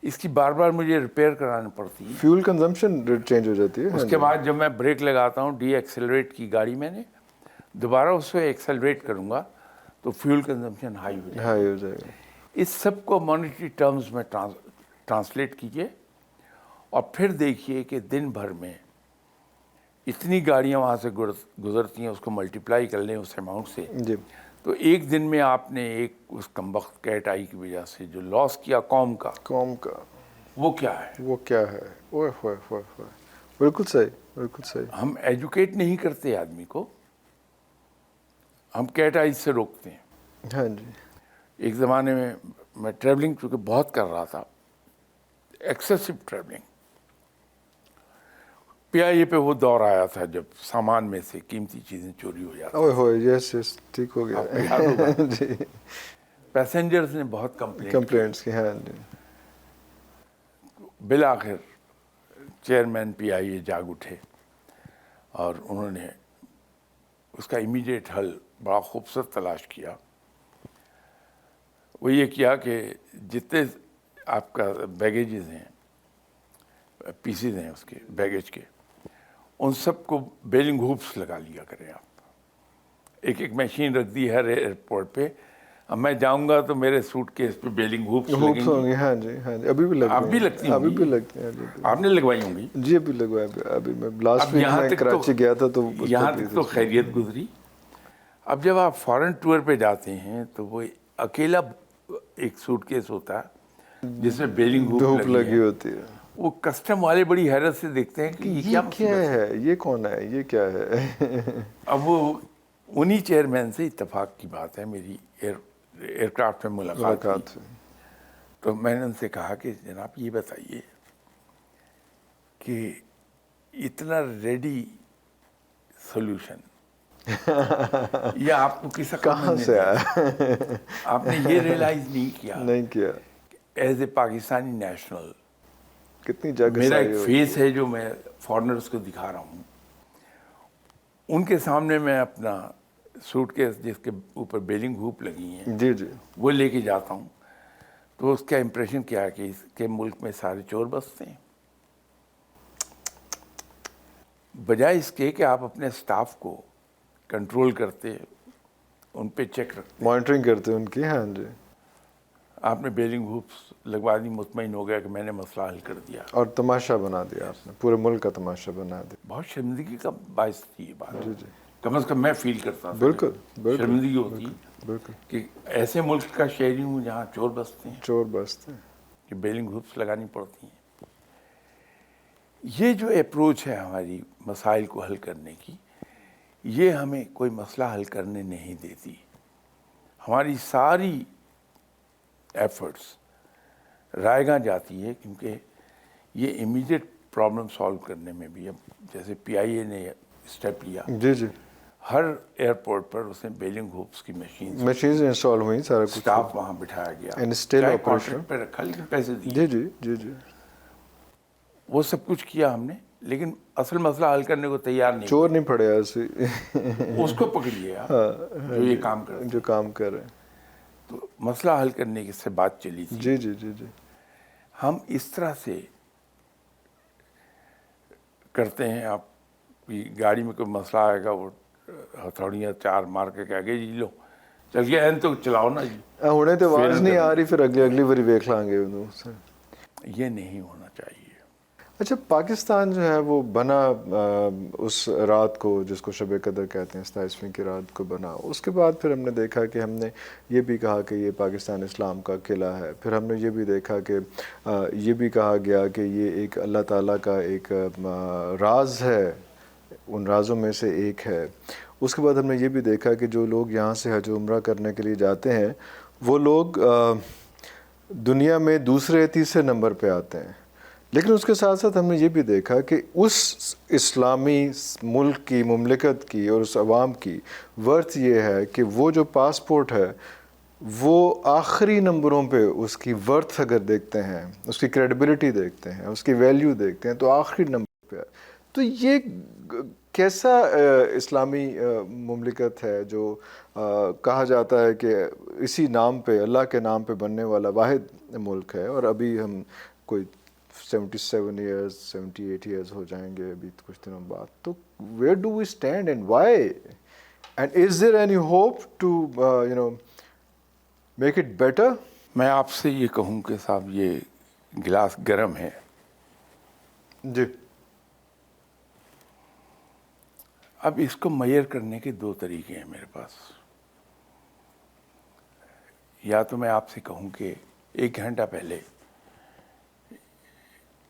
Speaker 2: اس کی بار بار مجھے ریپیئر کرانی پڑتی ہے۔
Speaker 1: فیول کنزمپشن چینج ہو جاتی ہے۔
Speaker 2: اس کے بعد جب میں بریک لگاتا ہوں، ڈی ایکسیلریٹ کی گاڑی میں نے، دوبارہ اس سے ایکسیلریٹ کروں گا تو فیول کنزمپشن ہائی ہو جائے گا۔
Speaker 1: ہائی ہو جائے گا۔
Speaker 2: اس سب کو مانیٹری ٹرمز میں ٹرانسلیٹ کیجئے، اور پھر دیکھیے کہ دن بھر میں اتنی گاڑیاں وہاں سے گزرتی ہیں، اس کو ملٹیپلائی کر لیں اس اماؤنٹ سے،
Speaker 1: جی
Speaker 2: تو ایک دن میں آپ نے ایک اس کمبخت کیٹ آئی کی وجہ سے جو لاس کیا قوم کا،
Speaker 1: قوم کا
Speaker 2: وہ کیا ہے؟
Speaker 1: وہ کیا ہے؟ اوہ ہوئے ہوئے ہوئے، بالکل صحیح بالکل صحیح۔
Speaker 2: ہم ایجوکیٹ نہیں کرتے آدمی کو، ہم کیٹ آئیز سے روکتے ہیں۔
Speaker 1: ہاں جی
Speaker 2: ایک زمانے میں ٹریولنگ چونکہ بہت کر رہا تھا، ایکسیسو ٹریولنگ، PIA پہ وہ دور آیا تھا جب سامان میں سے قیمتی چیزیں چوری ہو جاتی
Speaker 1: اوئے ہوئے، یس یس، ٹھیک ہو
Speaker 2: آپ کو
Speaker 1: گیا
Speaker 2: یاد ہوگا
Speaker 1: جی،
Speaker 2: پیسنجرز نے بہت کمپلینٹ
Speaker 1: کمپلینٹس کی، ہاں جی،
Speaker 2: بالآخر چیئرمین PIA جاگ اٹھے اور انہوں نے اس کا امیڈیٹ حل بڑا خوبصورت تلاش کیا. وہ یہ کیا کہ جتنے آپ کا بیگیجز ہیں، پیسز ہیں اس کے بیگیج کے، ان سب کو بیلنگ ہوپس لگا لیا کریں آپ. ایک مشین رکھ دی ہر ایئرپورٹ پہ. اب میں جاؤں گا تو میرے سوٹ کیس پہ بیلنگ ہوپس لگیں
Speaker 1: ہوپس ہوں
Speaker 2: گی.
Speaker 1: گی، ہاں جی ہاں جی، ابھی بھی لگتی
Speaker 2: آپ بھی
Speaker 1: ہیں،
Speaker 2: لگتی
Speaker 1: ابھی
Speaker 2: ہوں
Speaker 1: بھی
Speaker 2: گی،
Speaker 1: لگتی ہیں جی،
Speaker 2: آپ نے لگوائی ہوں گی.
Speaker 1: جی ابھی لگوایا، ابھی میں لاسٹ
Speaker 2: اب
Speaker 1: ویک
Speaker 2: یہاں
Speaker 1: میں
Speaker 2: تک
Speaker 1: کراچی گیا تھا تو اس
Speaker 2: یہاں
Speaker 1: پر
Speaker 2: تک تو خیریت گزری. اب جب آپ فارن ٹور پہ جاتے ہیں تو وہ اکیلا ایک سوٹ کیس ہوتا ہے جس میں بیلنگ ہوپ
Speaker 1: دھوپ
Speaker 2: لگی ہے.
Speaker 1: ہوتی ہے
Speaker 2: وہ کسٹم والے بڑی حیرت سے دیکھتے ہیں کہ یہ کیا مصیبت ہے.
Speaker 1: یہ کون ہے، یہ کیا ہے
Speaker 2: اب وہ انہی چیئرمین سے اتفاق کی بات ہے، میری ایئر کرافٹ میں ملاقات ہوئی.
Speaker 1: ملاقات ہوئی.
Speaker 2: تو میں نے ان سے کہا کہ جناب یہ بتائیے کہ اتنا ریڈی سولوشن یہ آپ کو کس عقل
Speaker 1: کہاں
Speaker 2: مند نے
Speaker 1: سے
Speaker 2: دیا؟
Speaker 1: آیا
Speaker 2: آپ نے یہ ریئلائز نہیں کیا
Speaker 1: نہیں کیا،
Speaker 2: ایز اے پاکستانی نیشنل
Speaker 1: کتنی جگہ
Speaker 2: میرا
Speaker 1: ساری
Speaker 2: ایک
Speaker 1: ہوتی
Speaker 2: فیس ہے جو میں فارنرز کو دکھا رہا ہوں. ان کے سامنے میں اپنا سوٹ کیس جس کے اوپر بیلنگ ہوپ لگی ہیں
Speaker 1: جی جی،
Speaker 2: وہ لے کے جاتا ہوں تو اس کا امپریشن کیا ہے کہ اس کے ملک میں سارے چور بستے ہیں، بجائے اس کے کہ آپ اپنے سٹاف کو کنٹرول کرتے، ان پہ چیک رکھتے.
Speaker 1: مانیٹرنگ کرتے ان کی، ہاں جی،
Speaker 2: آپ نے بیلنگ ہوپس لگوا دی، مطمئن ہو گیا کہ میں نے مسئلہ حل کر دیا.
Speaker 1: اور تماشا بنا دیا آپ نے، پورے ملک کا تماشا بنا دیا.
Speaker 2: بہت شرمندگی کا باعث تھی یہ بات.
Speaker 1: جی جی،
Speaker 2: کم از کم میں فیل کرتا تھا
Speaker 1: بالکل
Speaker 2: کہ
Speaker 1: بالکل
Speaker 2: شرمندگی ہوتی
Speaker 1: بالکل،
Speaker 2: کہ ایسے ملک کا شہری ہوں جہاں چور بستے ہیں
Speaker 1: چور بستے ہیں.
Speaker 2: کہ بیلنگ ہوپس لگانی پڑتی ہیں. یہ جو اپروچ ہے ہماری مسائل کو حل کرنے کی، یہ ہمیں کوئی مسئلہ حل کرنے نہیں دیتی. ہماری ساری ایفرٹس رائے گاں جاتی ہے کیونکہ یہ امیڈیٹ پرابلم سالو کرنے میں بھی، اب جیسے PIA نے اسٹیپ لیا،
Speaker 1: جی جی،
Speaker 2: ہر ایئرپورٹ پر اس نے بیلنگ ہوپس کی مشینز
Speaker 1: مشینز انسٹال ہوئیں، سارا کچھ
Speaker 2: اسٹاف وہاں بٹھایا گیا،
Speaker 1: اینڈ اسٹل
Speaker 2: چاہے
Speaker 1: آپریشن.
Speaker 2: کانٹریکٹ پہ رکھا لیکن پیسے دیے.
Speaker 1: جی جی جی جی،
Speaker 2: وہ سب کچھ کیا ہم نے، لیکن اصل مسئلہ حل کرنے کو تیار نہیں
Speaker 1: چور
Speaker 2: ہوئے.
Speaker 1: نہیں پڑے ایسے
Speaker 2: اس کو پکڑیے آپ جو یہ کام کرتے
Speaker 1: جو
Speaker 2: ہیں.
Speaker 1: کام کر رہے ہیں.
Speaker 2: تو مسئلہ حل کرنے کی سے بات چلی تھی.
Speaker 1: جی جی جی جی،
Speaker 2: ہم اس طرح سے کرتے ہیں. آپ کی گاڑی میں کوئی مسئلہ آئے گا، وہ ہتھوڑیاں 4 مار کے کہہ گئے جی لو چل گیا این تو چلاؤ نا جی.
Speaker 1: ہنے تو آواز
Speaker 2: فیل
Speaker 1: نہیں
Speaker 2: کر
Speaker 1: آ
Speaker 2: دیا.
Speaker 1: رہی، پھر اگلی باری دیکھ لیں گے انہوں سے.
Speaker 2: یہ نہیں ہونا چاہیے.
Speaker 1: اچھا، پاکستان جو ہے وہ بنا اس رات کو جس کو شب قدر کہتے ہیں، 27ویں کی رات کو بنا. اس کے بعد پھر ہم نے دیکھا کہ ہم نے یہ بھی کہا کہ یہ پاکستان اسلام کا قلعہ ہے. پھر ہم نے یہ بھی دیکھا کہ یہ بھی کہا گیا کہ یہ ایک اللہ تعالیٰ کا ایک راز ہے، ان رازوں میں سے ایک ہے. اس کے بعد ہم نے یہ بھی دیکھا کہ جو لوگ یہاں سے حج و عمرہ کرنے کے لیے جاتے ہیں وہ لوگ دنیا میں دوسرے تیسرے نمبر پہ آتے ہیں. لیکن اس کے ساتھ ساتھ ہم نے یہ بھی دیکھا کہ اس اسلامی ملک کی، مملکت کی اور اس عوام کی ورث یہ ہے کہ وہ جو پاسپورٹ ہے وہ آخری نمبروں پہ اس کی ورتھ اگر دیکھتے ہیں، اس کی کریڈیبلٹی دیکھتے ہیں، اس کی ویلیو دیکھتے ہیں تو آخری نمبر پہ ہے. تو یہ کیسا اسلامی مملکت ہے جو کہا جاتا ہے کہ اسی نام پہ، اللہ کے نام پہ بننے والا واحد ملک ہے. اور ابھی ہم کوئی 77 ایئرز 78 ایئرز ہو جائیں گے ابھی کچھ دنوں بعد. تو where do we stand and why, and is there any hope to make it better?
Speaker 2: میں آپ سے یہ کہوں کہ صاحب یہ گلاس گرم ہے.
Speaker 1: جی،
Speaker 2: اب اس کو میئر کرنے کے 2 طریقے ہیں میرے پاس. یا تو میں آپ سے کہوں کہ 1 گھنٹہ پہلے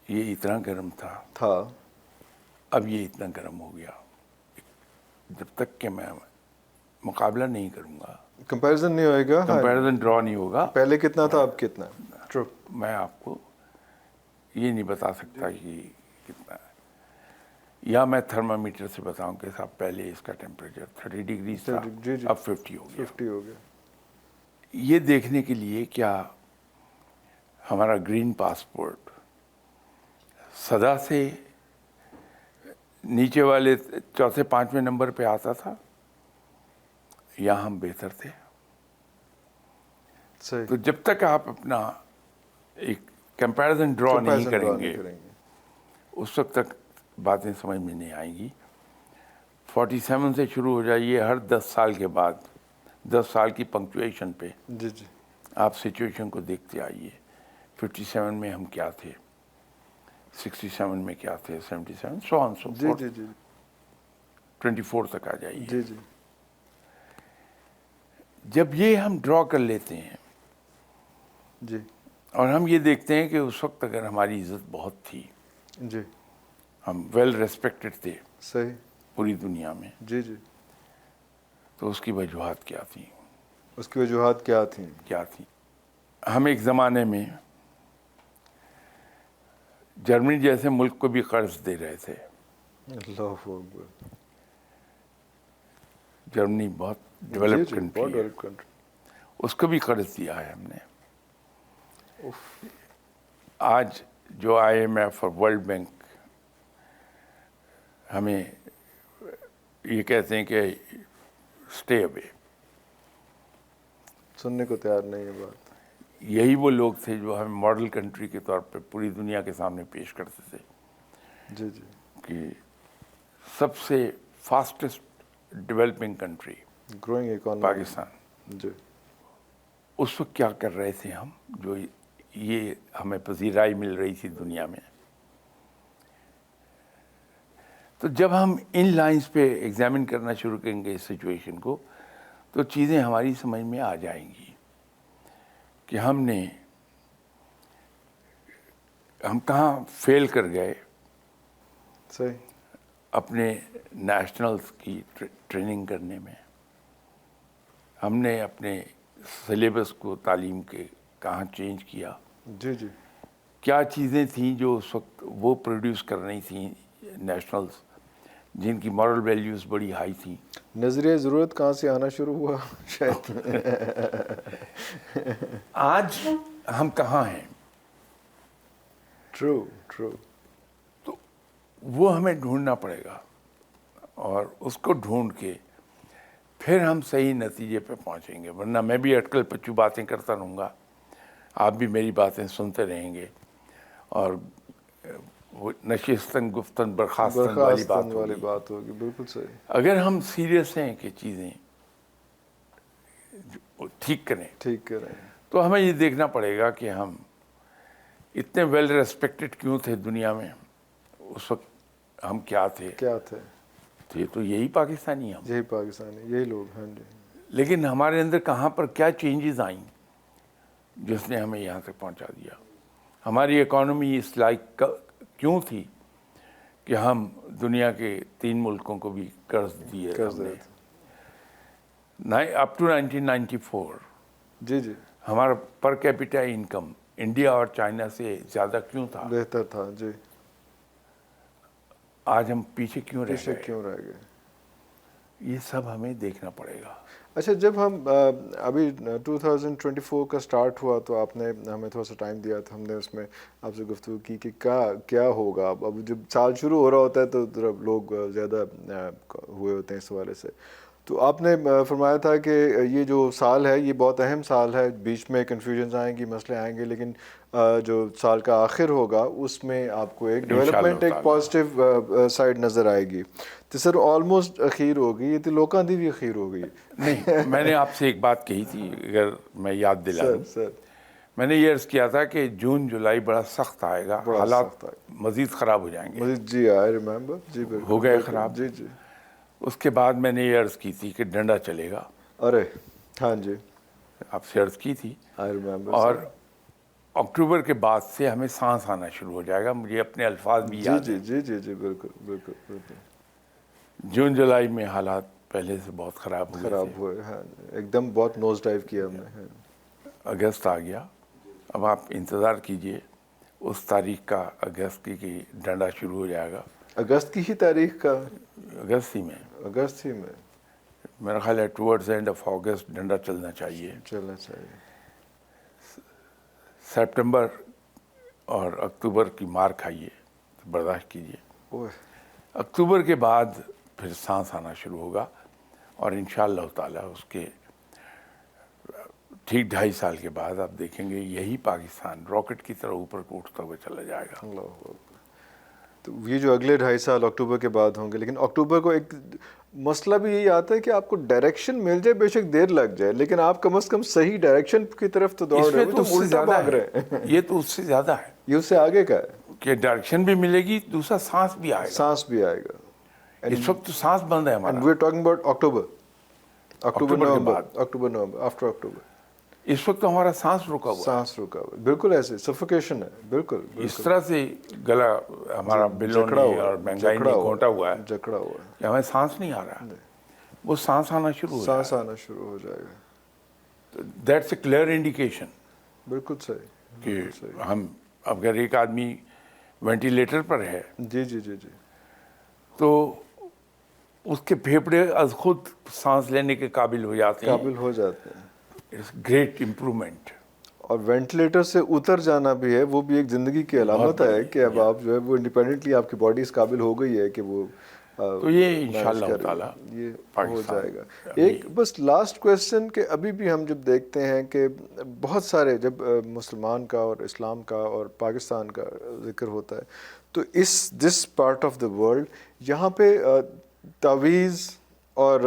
Speaker 2: یہ اتنا گرم تھا، اب یہ اتنا گرم ہو گیا. جب تک کہ میں مقابلہ نہیں کروں گا،
Speaker 1: کمپیریزن نہیں ہوئے گا،
Speaker 2: کمپیریزن ڈرا نہیں ہوگا،
Speaker 1: پہلے کتنا تھا اب کتنا ہے. ٹرو.
Speaker 2: میں آپ کو یہ نہیں بتا سکتا کہ کتنا ہے. یا میں تھرمامیٹر سے بتاؤں کہ صاحب پہلے اس کا ٹیمپریچر 30 ڈگری تھا،
Speaker 1: جی جی،
Speaker 2: اب 50 ہو گیا.
Speaker 1: 50 ہو گیا.
Speaker 2: یہ دیکھنے کے لیے کیا ہمارا گرین پاسپورٹ سدا سے نیچے والے چوتھے پانچویں نمبر پہ آتا تھا یا ہم بہتر تھے؟
Speaker 1: صحیح.
Speaker 2: تو جب تک آپ اپنا ایک کمپیریزن ڈرا نہیں کریں گے اس وقت تک باتیں سمجھ میں نہیں آئیں گی. 47 سے شروع ہو جائیے، ہر 10 سال کے بعد 10 سال کی پنکچویشن پہ
Speaker 1: جی جی
Speaker 2: آپ سچویشن کو دیکھتے آئیے. 57 میں ہم کیا تھے، 67 میں کیا تھے، 77 سو آن سو
Speaker 1: جی
Speaker 2: فورتھ،
Speaker 1: جی جی
Speaker 2: 24 تک آ جائیے.
Speaker 1: جی جی
Speaker 2: جب یہ ہم ڈرا کر لیتے ہیں
Speaker 1: جی
Speaker 2: اور ہم یہ دیکھتے ہیں کہ اس وقت اگر ہماری عزت بہت تھی،
Speaker 1: جی
Speaker 2: ہم ویل ریسپیکٹڈ تھے
Speaker 1: صحیح.
Speaker 2: پوری دنیا میں،
Speaker 1: جی جی
Speaker 2: تو اس کی وجوہات کیا تھیں؟
Speaker 1: اس کی وجوہات کیا تھیں؟
Speaker 2: کیا تھیں؟ ہم ایک زمانے میں جرمنی جیسے ملک کو بھی قرض دے رہے تھے.
Speaker 1: اللہ اکبر.
Speaker 2: جرمنی بہت
Speaker 1: جی
Speaker 2: ڈیولپڈ
Speaker 1: جی بہت
Speaker 2: کنٹری ہے،
Speaker 1: ڈیولپ کنٹری.
Speaker 2: اس کو بھی قرض دیا ہے ہم نے.
Speaker 1: اف.
Speaker 2: آج جو آئی ایم ایف اور ورلڈ بینک ہمیں یہ کہتے ہیں کہ اسٹے اوے،
Speaker 1: سننے کو تیار نہیں ہے بات.
Speaker 2: یہی وہ لوگ تھے جو ہمیں ماڈل کنٹری کے طور پہ پوری دنیا کے سامنے پیش کرتے تھے
Speaker 1: جی جی
Speaker 2: کہ سب سے fastest developing country
Speaker 1: growing economy.
Speaker 2: Pakistan.
Speaker 1: جی
Speaker 2: اس وقت کیا کر رہے تھے ہم، جو یہ ہمیں پذیرائی مل رہی تھی دنیا میں؟ تو جب ہم ان لائنز پہ ایگزامن کرنا شروع کریں گے اس سچویشن کو، تو چیزیں ہماری سمجھ میں آ جائیں گی کہ ہم کہاں فیل کر گئے
Speaker 1: صحیح.
Speaker 2: اپنے نیشنلز کی ٹریننگ کرنے میں. ہم نے اپنے سلیبس کو تعلیم کے کہاں چینج کیا.
Speaker 1: جی جی
Speaker 2: کیا چیزیں تھیں جو اس وقت وہ پروڈیوس کر رہی تھیں نیشنلز، جن کی مورل ویلیوز بڑی ہائی تھیں.
Speaker 1: نظریہ ضرورت کہاں سے آنا شروع ہوا شاید.
Speaker 2: آج ہم کہاں ہیں؟
Speaker 1: True true.
Speaker 2: تو وہ ہمیں ڈھونڈنا پڑے گا، اور اس کو ڈھونڈ کے پھر ہم صحیح نتیجے پہ پہنچیں گے. ورنہ میں بھی اٹکل پچو باتیں کرتا رہوں گا، آپ بھی میری باتیں سنتے رہیں گے، اور وہ نشستن گفتن برخاستن والی بات
Speaker 1: والی
Speaker 2: ہوگی.
Speaker 1: بات ہوگی. بالکل صحیح.
Speaker 2: اگر ہم سیریس ہیں کہ چیزیں ٹھیک کریں،
Speaker 1: ٹھیک کر رہے ہیں.
Speaker 2: تو ہمیں یہ دیکھنا پڑے گا کہ ہم اتنے ویل ریسپیکٹڈ کیوں تھے دنیا میں اس وقت. ہم کیا تھے؟
Speaker 1: کیا تھے؟
Speaker 2: تو یہی پاکستانی ہم.
Speaker 1: یہی پاکستانی، یہی لوگ. ہاں جی.
Speaker 2: لیکن ہمارے اندر کہاں پر کیا چینجز آئیں جس نے ہمیں یہاں تک پہنچا دیا؟ ہماری اکانومی اس لائق کیوں تھی کہ ہم دنیا کے 3 ملکوں کو بھی قرض دیے
Speaker 1: کر
Speaker 2: ہم نے؟
Speaker 1: دیتے.
Speaker 2: اپ ٹو 1994
Speaker 1: جی جی
Speaker 2: ہمارا پر کیپیٹا انکم انڈیا اور چائنا سے زیادہ کیوں تھا؟
Speaker 1: بہتر تھا. جی.
Speaker 2: آج ہم پیچھے کیوں رہ
Speaker 1: پیچھے
Speaker 2: گئے؟
Speaker 1: کیوں رہ گئے؟
Speaker 2: یہ سب ہمیں دیکھنا پڑے گا.
Speaker 1: اچھا، جب ہم ابھی 2024 کا سٹارٹ ہوا تو آپ نے ہمیں تھوڑا سا ٹائم دیا تھا، ہم نے اس میں آپ سے گفتگو کی کہ کیا ہوگا. اب جب سال شروع ہو رہا ہوتا ہے تو لوگ زیادہ ہوئے ہوتے ہیں اس حوالے سے. تو آپ نے فرمایا تھا کہ یہ جو سال ہے یہ بہت اہم سال ہے، بیچ میں کنفیوژنز آئیں گی، مسئلے آئیں گے، لیکن جو سال کا آخر ہوگا اس میں آپ کو ایک ڈیولپمنٹ، ایک پازیٹیو سائڈ نظر آئے گی. تو سر آلموسٹ اخیر ہو گئی، یہ تو لوکاں دی بھی اخیر ہو گئی.
Speaker 2: نہیں، میں نے آپ سے ایک بات کہی تھی، اگر میں یاد دلا دوں.
Speaker 1: سر
Speaker 2: میں نے یہ عرض کیا تھا کہ جون جولائی بڑا سخت آئے گا،
Speaker 1: بڑا
Speaker 2: حالات
Speaker 1: سخت آئے
Speaker 2: مزید خراب ہو جائیں گے.
Speaker 1: مزید. جی آئی ریممبر. جی بالکل
Speaker 2: ہو گئے
Speaker 1: بالکل.
Speaker 2: خراب.
Speaker 1: جی جی.
Speaker 2: اس کے بعد میں نے یہ عرض کی تھی کہ ڈنڈا چلے گا.
Speaker 1: ارے ہاں جی
Speaker 2: آپ سے عرض کی تھی.
Speaker 1: I remember.
Speaker 2: اور اکتوبر کے بعد سے ہمیں سانس آنا شروع ہو جائے گا. مجھے اپنے الفاظ بھی
Speaker 1: جی
Speaker 2: یاد
Speaker 1: جی
Speaker 2: ہیں.
Speaker 1: جی جی جی بالکل بالکل بالکل.
Speaker 2: جون جولائی میں حالات پہلے سے بہت خراب ہو گئے
Speaker 1: خراب
Speaker 2: تھے.
Speaker 1: ہوئے. ہاں ایک دم بہت نوز ڈائیو کیا ہم نے.
Speaker 2: اگست آ گیا. اب آپ انتظار کیجئے اس تاریخ کا، اگست کی، کہ ڈنڈا شروع ہو جائے گا.
Speaker 1: اگست کی ہی تاریخ کا؟
Speaker 2: اگست ہی میں،
Speaker 1: اگست ہی میں
Speaker 2: میرا خیال ہے ٹورڈز اینڈ آف اگست ڈنڈا چلنا چاہیے.
Speaker 1: چلنا چاہیے.
Speaker 2: سپٹمبر اور اکتوبر کی مار کھائیے تو برداشت کیجیے.
Speaker 1: اوہ،
Speaker 2: اکتوبر کے بعد پھر سانس آنا شروع ہوگا، اور انشاءاللہ تعالیٰ اس کے ٹھیک 2.5 سال کے بعد آپ دیکھیں گے یہی پاکستان راکٹ کی طرح اوپر کو اٹھتا ہوا چلا جائے گا.
Speaker 1: اللہ اکبر. تو یہ جو اگلے 2.5 سال اکتوبر کے بعد ہوں گے، لیکن اکتوبر کو ایک مسئلہ بھی یہی آتا ہے کہ آپ کو ڈائریکشن مل جائے، بے شک دیر لگ جائے، لیکن آپ کم از کم صحیح ڈائریکشن کی طرف تو دوڑ
Speaker 2: اس
Speaker 1: رہے
Speaker 2: میں
Speaker 1: ہیں.
Speaker 2: تو
Speaker 1: تم
Speaker 2: اس سے
Speaker 1: الٹا
Speaker 2: زیادہ
Speaker 1: بھاگ
Speaker 2: ہے،
Speaker 1: رہے ہیں.
Speaker 2: یہ تو اس سے زیادہ ہے
Speaker 1: یہ اس سے آگے کا ہے
Speaker 2: کہ ڈائریکشن بھی ملے گی، دوسرا سانس بھی آئے گا.
Speaker 1: سانس بھی آئے گا.
Speaker 2: اس وقت تو سانس بند ہے
Speaker 1: اینڈ
Speaker 2: ہمارا.
Speaker 1: وی آر ٹاکنگ اباؤٹ اکتوبر
Speaker 2: اکتوبر کے
Speaker 1: نومبر،
Speaker 2: بعد.
Speaker 1: اکتوبر نومبر، آفٹر اکتوبر
Speaker 2: اس وقت تو ہمارا سانس رکا ہوا ہے.
Speaker 1: سانس رکا ہوا ہے. بالکل ایسے سفوکیشن ہے. بالکل
Speaker 2: اس طرح سے گلا ہمارا بلوں
Speaker 1: جکڑا
Speaker 2: نے
Speaker 1: ہوا
Speaker 2: اور
Speaker 1: ہے،
Speaker 2: مہنگائی نے گھونٹا ہوا ہے
Speaker 1: جکڑا ہوا ہے.
Speaker 2: کہ ہمیں سانس نہیں آ رہا. وہ سانس آنا شروع ہو جائے
Speaker 1: سانس آنا شروع ہو جائے گا.
Speaker 2: دیٹس اے کلیئر انڈیکیشن
Speaker 1: بالکل صحیح.
Speaker 2: کہ ہم اگر ایک آدمی وینٹیلیٹر پر ہے
Speaker 1: جی جی جی جی.
Speaker 2: تو اس کے پھیپھڑے از خود سانس لینے کے قابل ہو جاتے ہیں.
Speaker 1: قابل ہو جاتے ہیں.
Speaker 2: It's great improvement.
Speaker 1: اور وینٹیلیٹر سے اتر جانا بھی ہے، وہ بھی ایک زندگی کی علامت ہے کہ اب آپ جو ہے وہ انڈیپینڈنٹلی آپ کی باڈی اس قابل ہو گئی ہے کہ وہ
Speaker 2: تو یہ انشاءاللہ تعالیٰ
Speaker 1: یہ ہو جائے گا. ایک بس لاسٹ کویسچن کہ ابھی بھی ہم جب دیکھتے ہیں کہ بہت سارے جب مسلمان کا اور اسلام کا اور پاکستان کا ذکر ہوتا ہے تو this part of the world یہاں پہ تعویذ اور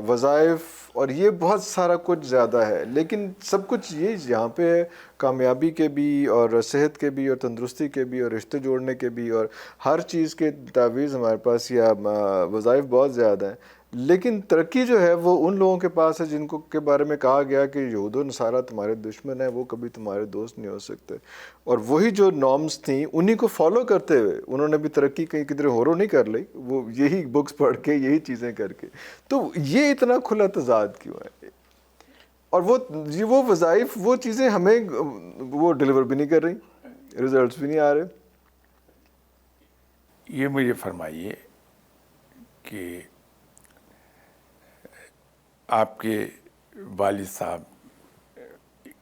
Speaker 1: وظائف اور یہ بہت سارا کچھ زیادہ ہے، لیکن سب کچھ یہ یہاں پہ ہے کامیابی کے بھی اور صحت کے بھی اور تندرستی کے بھی اور رشتے جوڑنے کے بھی، اور ہر چیز کے تعویذ ہمارے پاس یا وظائف بہت زیادہ ہیں. لیکن ترقی جو ہے وہ ان لوگوں کے پاس ہے جن کو کے بارے میں کہا گیا کہ یہود و نصارہ تمہارے دشمن ہیں، وہ کبھی تمہارے دوست نہیں ہو سکتے. اور وہی جو نارمز تھیں انہی کو فالو کرتے ہوئے انہوں نے بھی ترقی کہیں کدھر ہورو نہیں کر لی، وہ یہی بکس پڑھ کے یہی چیزیں کر کے. تو یہ اتنا کھلا تضاد کیوں ہے؟ اور وہ وظائف وہ چیزیں ہمیں وہ ڈیلیور بھی نہیں کر رہی، ریزلٹس بھی نہیں آ رہے.
Speaker 2: یہ مجھے فرمائیے کہ آپ کے والد صاحب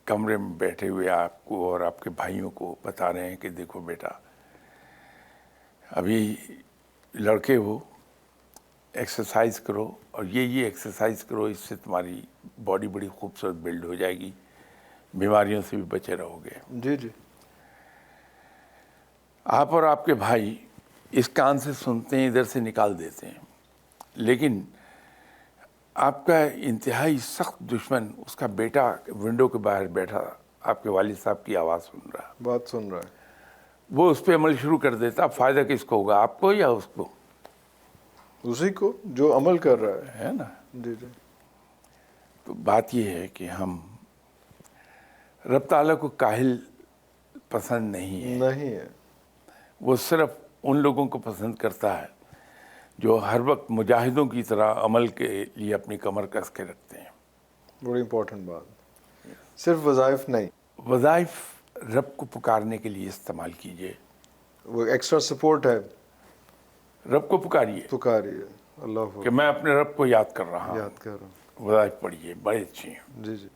Speaker 2: کمرے میں بیٹھے ہوئے آپ کو اور آپ کے بھائیوں کو بتا رہے ہیں کہ دیکھو بیٹا، ابھی لڑکے ہو، ایکسرسائز کرو، اور یہ ایکسرسائز کرو، اس سے تمہاری باڈی بڑی خوبصورت بلڈ ہو جائے گی، بیماریوں سے بھی بچے رہو گے.
Speaker 1: جی جی.
Speaker 2: آپ اور آپ کے بھائی اس کان سے سنتے ہیں، ادھر سے نکال دیتے ہیں، لیکن آپ کا انتہائی سخت دشمن، اس کا بیٹا ونڈو کے باہر بیٹھا آپ کے والد صاحب کی آواز سن رہا،
Speaker 1: بات سن رہا ہے،
Speaker 2: وہ اس پہ عمل شروع کر دیتا. فائدہ کس کو ہوگا، آپ کو یا اس کو؟
Speaker 1: اسی کو جو عمل کر رہا
Speaker 2: ہے نا.
Speaker 1: جی جی.
Speaker 2: تو بات یہ ہے کہ ہم رب تعالیٰ کو کاہل پسند نہیں ہے. وہ صرف ان لوگوں کو پسند کرتا ہے جو ہر وقت مجاہدوں کی طرح عمل کے لیے اپنی کمر کس کے رکھتے ہیں.
Speaker 1: بڑی امپورٹنٹ بات. صرف وظائف نہیں،
Speaker 2: وظائف رب کو پکارنے کے لیے استعمال کیجیے.
Speaker 1: وہ ایکسٹرا سپورٹ ہے.
Speaker 2: رب کو پکاریے،
Speaker 1: پکاریے اللہ
Speaker 2: کہ میں اپنے رب کو یاد کر رہا ہوں.
Speaker 1: یاد کر رہا ہوں.
Speaker 2: وظائف پڑھیے، بڑے اچھے ہیں.
Speaker 1: جی جی.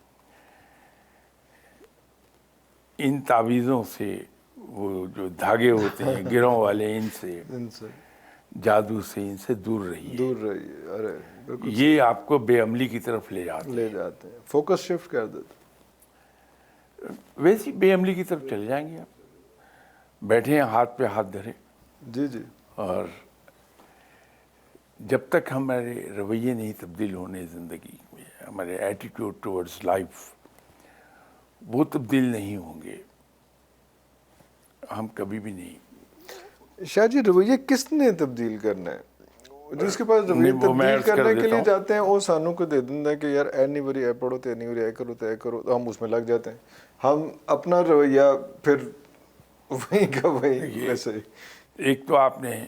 Speaker 2: ان تعویذوں سے، وہ جو دھاگے ہوتے ہیں گروں والے، ان سے، جادو سے، ان سے دور رہیے.
Speaker 1: دور رہیے. ارے بالکل
Speaker 2: یہ آپ کو بے عملی کی طرف لے
Speaker 1: جاتے ہیں، فوکس شفٹ کر دیتے.
Speaker 2: ویسی بے عملی کی طرف چلے جائیں گے. آپ بیٹھے ہیں ہاتھ پہ ہاتھ دھرے،
Speaker 1: جی جی.
Speaker 2: اور جب تک ہمارے رویے نہیں تبدیل ہونے زندگی میں، ہمارے ایٹیٹیوڈ ٹورڈز لائف وہ تبدیل نہیں ہوں گے، ہم کبھی بھی نہیں.
Speaker 1: شاہ جی رویہ کس نے تبدیل کرنا ہے؟ جس کے پاس رویہ تبدیل کرنے کے لیے جاتے ہیں وہ سانوں کو دے دینا ہے کہ یار اے نہیں وری اے پڑھو، تے نہیں وری اے کرو، تے کرو، تو ہم اس میں لگ جاتے ہیں. ہم اپنا رویہ پھر وہی کا وہی ویسے ہی.
Speaker 2: ایک تو آپ نے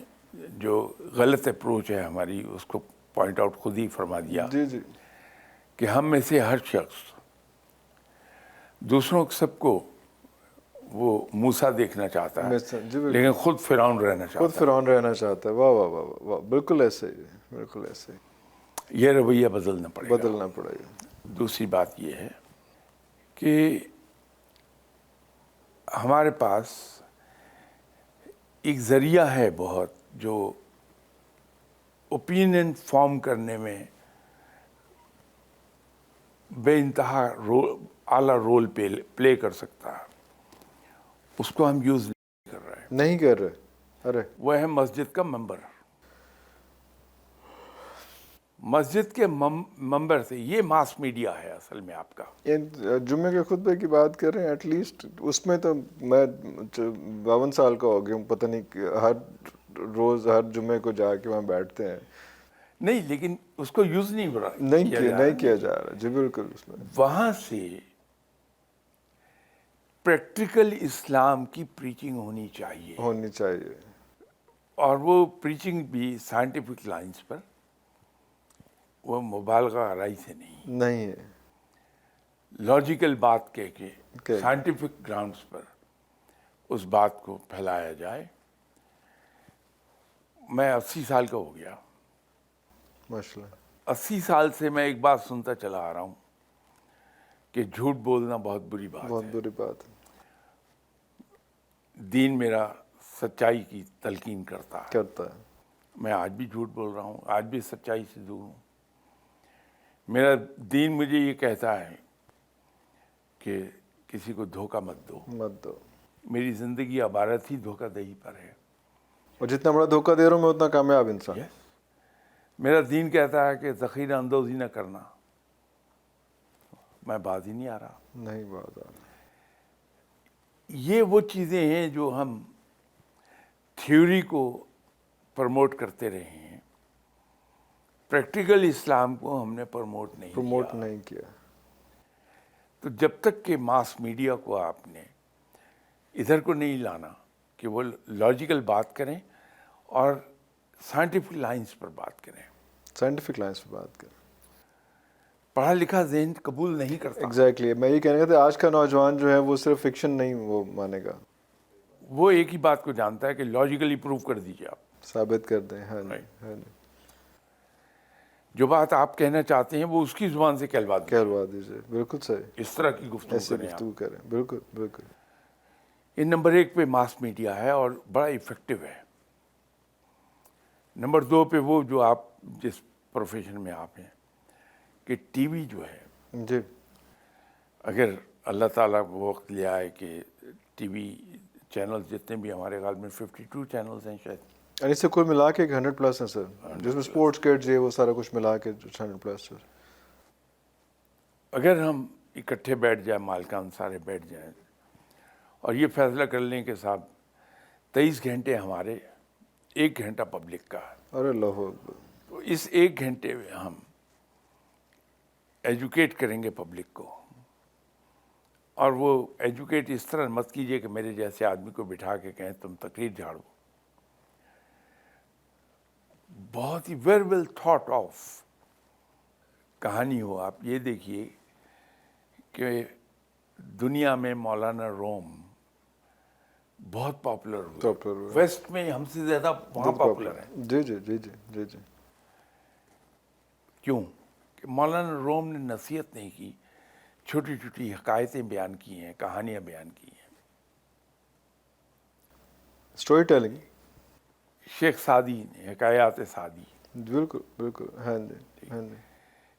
Speaker 2: جو غلط اپروچ ہے ہماری اس کو پوائنٹ آؤٹ خود ہی فرما دیا.
Speaker 1: جی جی.
Speaker 2: کہ ہم میں سے ہر شخص دوسروں سب کو
Speaker 1: وہ
Speaker 2: موسیٰ دیکھنا چاہتا ہے
Speaker 1: جی بالکل،
Speaker 2: لیکن خود فرعون رہنا
Speaker 1: خود
Speaker 2: چاہتا ہے.
Speaker 1: فرعون رہنا چاہتا ہے. واہ واہ واہ واہ واہ، بالکل ایسے ہی، بالکل ایسے ہی
Speaker 2: یہ رویہ بدلنا پڑے گا.
Speaker 1: بدلنا پڑے گا.
Speaker 2: دوسری بات یہ ہے کہ ہمارے پاس ایک ذریعہ ہے بہت جو اوپینین فارم کرنے میں بے انتہا اعلیٰ رول پلے کر سکتا ہے. اس کو ہم یوز نہیں کر رہے ہیں.
Speaker 1: نہیں کر رہے. ارے
Speaker 2: وہ ہے مسجد کا ممبر. مسجد کے ممبر سے یہ ماس میڈیا ہے اصل میں آپ کا.
Speaker 1: جمعے کے خطبے کی بات کر رہے ہیں، ایٹ لیسٹ اس میں تو میں 52 سال کا ہو گیا ہوں، پتہ نہیں کہ ہر روز ہر جمعے کو جا کے وہاں بیٹھتے ہیں.
Speaker 2: نہیں لیکن اس کو یوز نہیں ہو رہا.
Speaker 1: نہیں کیا جا رہا. جی بالکل. اس میں
Speaker 2: وہاں سے پریکٹیکل اسلام کی پریچنگ ہونی چاہیے،
Speaker 1: ہونی چاہیے.
Speaker 2: اور وہ پریچنگ بھی سائنٹیفک لائنز پر، وہ مبالغہ آرائی سے
Speaker 1: نہیں ہے.
Speaker 2: لاجیکل بات کہہ کے
Speaker 1: کہ
Speaker 2: سائنٹیفک گراؤنڈز پر اس بات کو پھیلایا جائے. میں 80 سال کا ہو گیا.
Speaker 1: ماشاء اللہ.
Speaker 2: 80 سال سے میں ایک بات سنتا چلا آ رہا ہوں کہ جھوٹ بولنا بہت بری بات
Speaker 1: بہت
Speaker 2: ہے.
Speaker 1: بری بات ہے.
Speaker 2: دین میرا سچائی کی تلقین کرتا ہے.
Speaker 1: کرتا ہے.
Speaker 2: میں آج بھی جھوٹ بول رہا ہوں، آج بھی سچائی سے دور ہوں. میرا دین مجھے یہ کہتا ہے کہ کسی کو دھوکہ مت دو.
Speaker 1: مت دو.
Speaker 2: میری زندگی عبارت ہی دھوکہ دہی پر ہے.
Speaker 1: اور جتنا بڑا دھوکہ دے رہا ہوں میں اتنا کامیاب انسان.
Speaker 2: Yes. میرا دین کہتا ہے کہ ذخیرہ اندوزی نہ کرنا. میں باز ہی نہیں آ رہا.
Speaker 1: نہیں بات آ رہا.
Speaker 2: یہ وہ چیزیں ہیں جو ہم تھیوری کو پروموٹ کرتے رہے ہیں، پریکٹیکل اسلام کو ہم نے پروموٹ نہیں
Speaker 1: کیا.
Speaker 2: تو جب تک کہ ماس میڈیا کو آپ نے ادھر کو نہیں لانا کہ وہ لاجیکل بات کریں اور سائنٹیفک لائنز پر بات کریں.
Speaker 1: سائنٹیفک لائنس پہ بات کریں.
Speaker 2: پڑھا لکھا ذہن قبول نہیں کرتا.
Speaker 1: ایگزیکٹلی. میں یہ کہنے کا تھا آج کا نوجوان جو ہے وہ صرف فکشن نہیں وہ مانے گا.
Speaker 2: وہ ایک ہی بات کو جانتا ہے کہ لاجیکلی پروو کر دیجیے آپ.
Speaker 1: ثابت کر دیں. ہاں جی. ہاں جی.
Speaker 2: جو بات آپ کہنا چاہتے ہیں وہ اس کی زبان سے کہلوا دیجیے.
Speaker 1: کہلوا دیجیے. بالکل صحیح.
Speaker 2: اس طرح کی گفتگو
Speaker 1: ایسے
Speaker 2: کریں آپ.
Speaker 1: گفتگو کریں. بالکل بالکل.
Speaker 2: یہ نمبر 1 پہ ماس میڈیا ہے اور بڑا افیکٹو ہے. نمبر 2 پہ وہ جو آپ جس پروفیشن میں آپ ہیں کہ ٹی وی جو ہے،
Speaker 1: جی
Speaker 2: اگر اللہ تعالیٰ وہ وقت لے آئے کہ ٹی وی چینلز جتنے بھی ہمارے خیال میں 52 چینلز ہیں شاید.
Speaker 1: اور اس سے کل ملا کے 100+ ہیں سر، جس میں اسپورٹس کڈز وہ سارا کچھ ملا کے 100+ سر.
Speaker 2: اگر ہم اکٹھے بیٹھ جائیں، مالکان سارے بیٹھ جائیں اور یہ فیصلہ کر لیں کہ صاحب 23 گھنٹے ہمارے، 1 گھنٹہ پبلک کا ہے،
Speaker 1: ارے اللہ اکبر.
Speaker 2: تو اس 1 گھنٹے میں ہم ایجوکیٹ کریں گے پبلک کو. اور وہ ایجوکیٹ اس طرح مت کیجئے کہ میرے جیسے آدمی کو بٹھا کے کہیں تم تقریر جھاڑو. بہت ہی ویل تھاٹ آف کہانی ہو. آپ یہ دیکھیے کہ دنیا میں مولانا روم بہت پاپولر ہوئے. ویسٹ میں ہم سے زیادہ وہاں پاپولر ہیں.
Speaker 1: جی جی جی جی جی جی.
Speaker 2: کیوں؟ کہ مولانا روم نے نصیحت نہیں کی، چھوٹی چھوٹی حکایتیں بیان کی ہیں، کہانیاں بیان کی ہیں.
Speaker 1: Story telling.
Speaker 2: شیخ سعدی نے حکایات سعدی.
Speaker 1: بالکل بالکل. ہاں جی ہاں جی.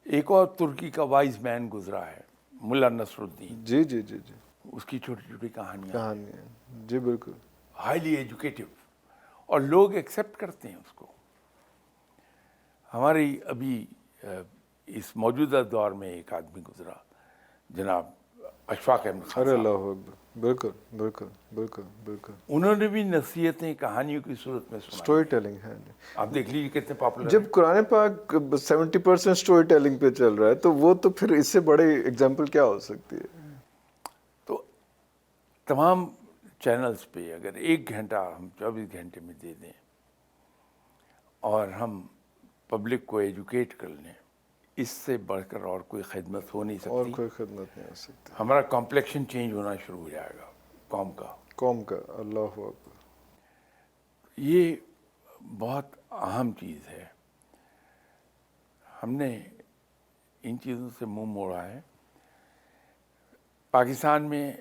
Speaker 2: ایک اور ترکی کا وائز مین گزرا ہے، ملا نصر الدین.
Speaker 1: جی جی جی جی.
Speaker 2: اس کی چھوٹی چھوٹی کہانیاں
Speaker 1: کہانیاں. جی بالکل.
Speaker 2: ہائیلی ایجوکیٹو، اور لوگ ایکسیپٹ کرتے ہیں اس کو. ہماری ابھی اس موجودہ دور میں ایک آدمی گزرا، جناب اشفاق احمد خان
Speaker 1: ارے
Speaker 2: صاحب.
Speaker 1: اللہ اکبر. بالکل بالکل بالکل بالکل.
Speaker 2: انہوں نے بھی نصیحتیں کہانیوں کی صورت میں سنائی.
Speaker 1: اسٹوری ٹیلنگ ہے.
Speaker 2: آپ دیکھ لیجیے کتنے پاپولر.
Speaker 1: جب قرآن پاک 70% اسٹوری ٹیلنگ پہ چل رہا ہے تو وہ تو پھر اس سے بڑی ایگزامپل کیا ہو سکتی ہے.
Speaker 2: تو تمام چینلز پہ اگر 1 گھنٹہ ہم 24 گھنٹے میں دے دیں اور ہم پبلک کو ایجوکیٹ کر لیں، اس سے بڑھ کر اور کوئی خدمت ہو نہیں سکتی.
Speaker 1: اور کوئی خدمت نہیں ہو سکتی.
Speaker 2: ہمارا کمپلیکشن چینج ہونا شروع ہو جائے گا. قوم کا.
Speaker 1: قوم کا. اللہ اکبر.
Speaker 2: یہ بہت اہم چیز ہے. ہم نے ان چیزوں سے منہ موڑا ہے. پاکستان میں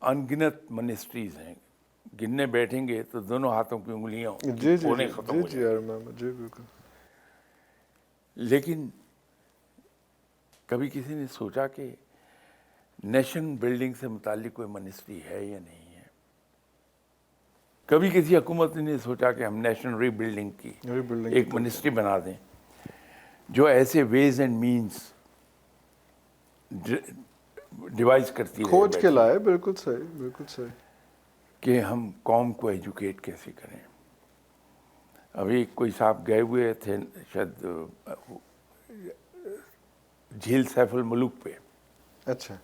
Speaker 2: ان گنت منسٹریز ہیں. گننے بیٹھیں گے تو دونوں ہاتھوں کی انگلیاں
Speaker 1: جی جی
Speaker 2: کونے
Speaker 1: جی
Speaker 2: ختم
Speaker 1: جی
Speaker 2: ہو
Speaker 1: جی
Speaker 2: جائیں.
Speaker 1: جی بالکل.
Speaker 2: لیکن کبھی کسی نے سوچا کہ نیشن بلڈنگ سے متعلق کوئی منسٹری ہے یا نہیں ہے؟ کبھی کسی حکومت نے سوچا کہ ہم نیشنل ری بلڈنگ کی ایک منسٹری بنا دیں جو ایسے ویز اینڈ مینز ڈیوائز کرتی رہے
Speaker 1: کھوج کے
Speaker 2: بیٹھی
Speaker 1: لائے. بالکل صحیح, بالکل صحیح.
Speaker 2: کہ ہم قوم کو ایجوکیٹ کیسے کریں. ابھی کوئی صاحب گئے ہوئے تھے شاید جھیل سیف الملوک پہ.
Speaker 1: اچھا.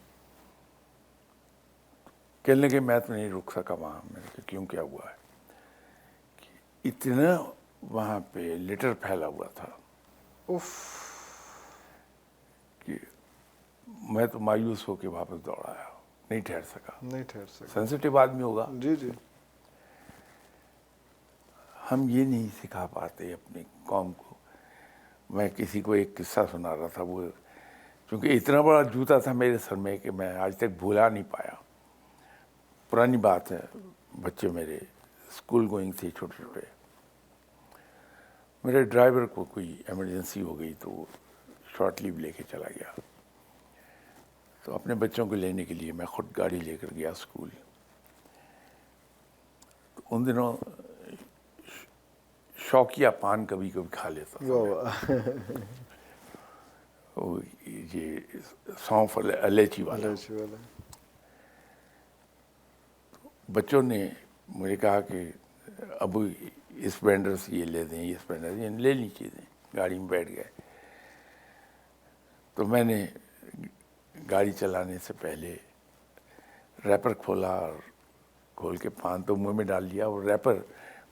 Speaker 2: کہنے لگے میں تو نہیں رک سکا وہاں. میں نے کہا کیوں, کیا ہوا ہے؟ کہ اتنا وہاں پہ لٹر پھیلا ہوا تھا
Speaker 1: اف.
Speaker 2: کہ میں تو مایوس ہو کے واپس دوڑ آیا. نہیں ٹھہر سکا.
Speaker 1: نہیں ٹھہر سکا.
Speaker 2: سینسٹیو آدمی ہوگا.
Speaker 1: جی جی.
Speaker 2: ہم یہ نہیں سکھا پاتے اپنی قوم کو. میں کسی کو ایک قصہ سنا رہا تھا. وہ چونکہ اتنا بڑا جوتا تھا میرے سر میں کہ میں آج تک بھولا نہیں پایا. پرانی بات ہے. بچے میرے اسکول گوئنگ تھے چھوٹے چھوٹے. میرے ڈرائیور کو کوئی ایمرجنسی ہو گئی تو وہ شارٹ لیو لے کے چلا گیا. تو اپنے بچوں کو لینے کے لیے میں خود گاڑی لے کر گیا اسکول. تو ان دنوں شوقیہ پان کبھی کبھی کھا لیتا تھا.
Speaker 1: واہ واہ.
Speaker 2: وہ یہ سونف الائچی والا.
Speaker 1: الائچی والا.
Speaker 2: بچوں نے مجھے کہا کہ ابو اس وینڈر سے یہ لے دیں, اس وینڈر سے لے لی چیزیں. گاڑی میں بیٹھ گئے. تو میں نے گاڑی چلانے سے پہلے ریپر کھولا اور کھول کے پان تو منہ میں ڈال لیا اور ریپر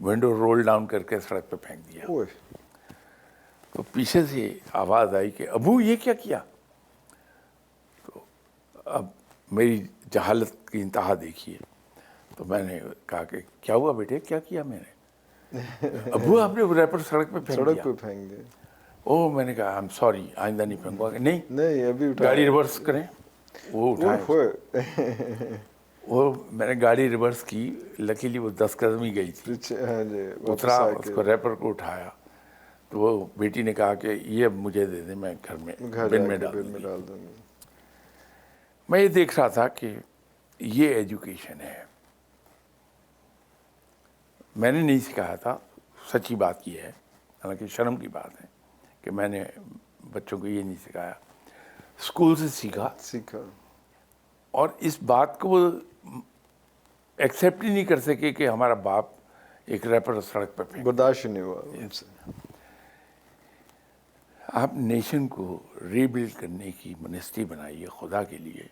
Speaker 2: ونڈو رول ڈاؤن کر کے سڑک پہ پھینک دیا.
Speaker 1: اوئے.
Speaker 2: تو پیچھے سے آواز آئی کہ ابو یہ کیا کیا؟ تو اب میری جہالت کی انتہا دیکھیے. تو میں نے کہا کہ کیا ہوا بیٹے, کیا کیا میں نے؟ ابو آپ نے ریپر سڑک پہ پھینک دیا.
Speaker 1: سڑک پہ پھینک دیا.
Speaker 2: اوہ, میں نے کہا آئی ایم سوری, آئندہ نہیں پھینکوں گا. نہیں
Speaker 1: نہیں ابھی اٹھا.
Speaker 2: گاڑی ریورس کریں. وہ اٹھائے. وہ میں نے گاڑی ریورس کی. لکیلی وہ 10 قدم ہی گئی تھی.
Speaker 1: ہاں جی.
Speaker 2: اترا, اس کو ریپر کو اٹھایا. تو وہ بیٹی نے کہا کہ یہ اب مجھے دے دیں, میں گھر میں بن میں ڈال دوں گی. میں یہ دیکھ رہا تھا کہ یہ ایجوکیشن ہے. میں نے نہیں سکھایا تھا. سچی بات یہ ہے, حالانکہ شرم کی بات ہے, کہ میں نے بچوں کو یہ نہیں سکھایا. اسکول سے سیکھا. اور اس بات کو وہ ایکسیپٹ ہی نہیں کر سکے کہ ہمارا باپ ایک ریپر سڑک پہ پھینک.
Speaker 1: برداشت نہیں ہوا ان سے.
Speaker 2: آپ نیشن کو ری بلڈ کرنے کی منسٹری بنائیے خدا کے لیے.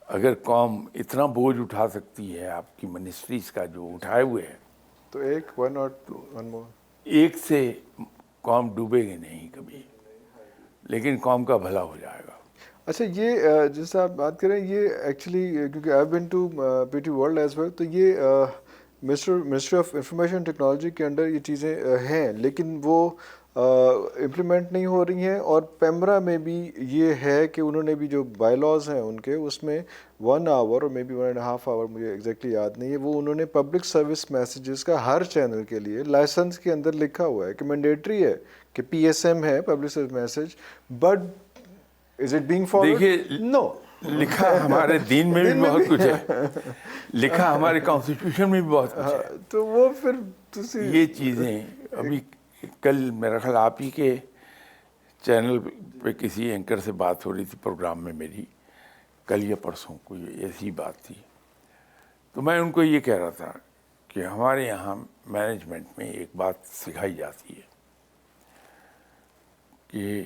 Speaker 2: اگر قوم اتنا بوجھ اٹھا سکتی ہے آپ کی منسٹریز کا جو اٹھائے ہوئے ہیں,
Speaker 1: تو ون مور.
Speaker 2: ایک سے قوم ڈوبے گی نہیں کبھی, لیکن قوم کا بھلا ہو جائے گا.
Speaker 1: اچھا, یہ جیسے آپ بات کریں, یہ ایکچولی کیونکہ I been to P T world as well, تو یہ منسٹری آف انفارمیشن ٹیکنالوجی کے انڈر یہ چیزیں ہیں, لیکن وہ امپلیمنٹ نہیں ہو رہی ہیں. اور پیمرا میں بھی یہ ہے کہ انہوں نے بھی جو بائی لاز ہیں ان کے, اس میں 1 آور اور مے بی 1.5 آور, مجھے ایگزیکٹلی یاد نہیں ہے, وہ انہوں نے پبلک سروس میسیجز کا ہر چینل کے لیے لائسنس کے اندر لکھا ہوا ہے کہ مینڈیٹری ہے کہ PSM ہے public service message, but is it being followed?
Speaker 2: دیکھیے,
Speaker 1: نو.
Speaker 2: لکھا ہمارے دین میں بھی بہت کچھ ہے, لکھا ہمارے کانسٹیٹیوشن میں بھی بہت کچھ ہے.
Speaker 1: تو وہ پھر
Speaker 2: یہ چیزیں ابھی کل میرا خیال آپ ہی کے چینل پہ کسی اینکر سے بات ہو رہی تھی پروگرام میں میری, کل یا پرسوں کوئی ایسی بات تھی. تو میں ان کو یہ کہہ رہا تھا کہ ہمارے یہاں مینجمنٹ میں ایک بات سکھائی جاتی ہے کہ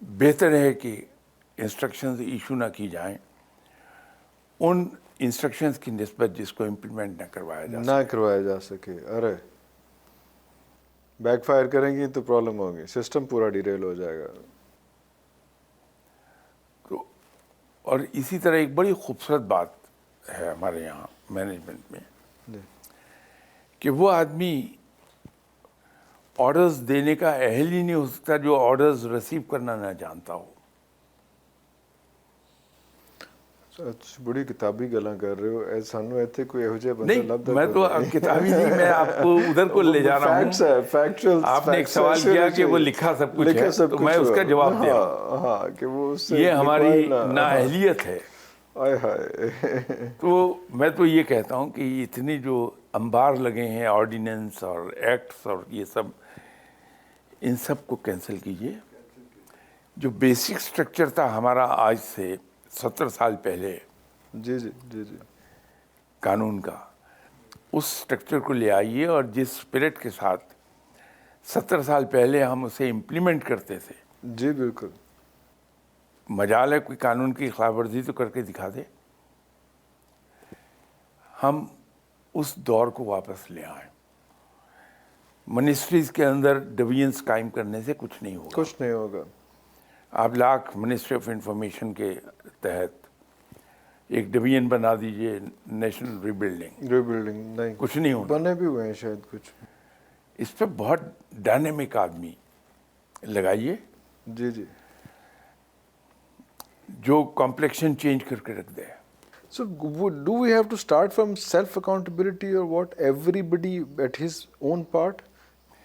Speaker 2: بہتر ہے کہ انسٹرکشنز ایشو نہ کی جائیں ان انسٹرکشنز کی نسبت جس کو امپلیمنٹ نہ کروایا
Speaker 1: جا سکے. ارے بیک فائر کریں گی تو پرابلم ہوگی, سسٹم پورا ڈیریل ہو جائے گا.
Speaker 2: تو اور اسی طرح ایک بڑی خوبصورت بات ہے ہمارے یہاں مینجمنٹ میں
Speaker 1: جی
Speaker 2: کہ وہ آدمی آرڈرز دینے کا اہل ہی نہیں ہو سکتا جو آرڈرز ریسیو کرنا نہ جانتا ہو.
Speaker 1: بڑی کتابی گلاں کر رہے ہو. سانو ایتھے کوئی یہو جہا بندہ
Speaker 2: نہیں
Speaker 1: لبدا
Speaker 2: میں تو کتابی نہیں, میں آپ کو ادھر کو لے جا رہا ہوں. آپ نے ایک سوال کیا کہ وہ لکھا سب کچھ ہے, تو میں اس کا جواب دے رہا ہوں.
Speaker 1: ہاں کہ وہ اس سے
Speaker 2: یہ ہماری نااہلیت ہے.
Speaker 1: آئے ہائے.
Speaker 2: تو میں تو یہ کہتا ہوں کہ اتنی جو انبار لگے ہیں آرڈیننس اور ایکٹس اور یہ سب, ان سب کو کینسل کیجئے. جو بیسک سٹرکچر تھا ہمارا آج سے 70 سال پہلے
Speaker 1: جی جی جی جی
Speaker 2: قانون کا, اس سٹرکچر کو لے آئیے, اور جس اسپرٹ کے ساتھ 70 سال پہلے ہم اسے امپلیمنٹ کرتے تھے,
Speaker 1: جی بالکل.
Speaker 2: مجال ہے کوئی قانون کی خلاف ورزی تو کر کے دکھا دے, ہم اس دور کو واپس لے آئیں. منسٹریز کے اندر ڈویژنس قائم کرنے سے کچھ نہیں ہوگا.
Speaker 1: کچھ نہیں ہوگا.
Speaker 2: آپ لاکھ منسٹری آف انفارمیشن کے تحت ایک ڈویژن بنا دیجئے نیشنل ری بلڈنگ,
Speaker 1: نہیں
Speaker 2: کچھ نہیں ہونا.
Speaker 1: بنے بھی ہوئے ہیں شاید کچھ.
Speaker 2: اس پہ بہت ڈائنامک آدمی لگائیے
Speaker 1: جی جی.
Speaker 2: جو کمپلیکشن چینج کر کے رکھ دے.
Speaker 1: So do we have to start from self accountability or what, everybody at his own part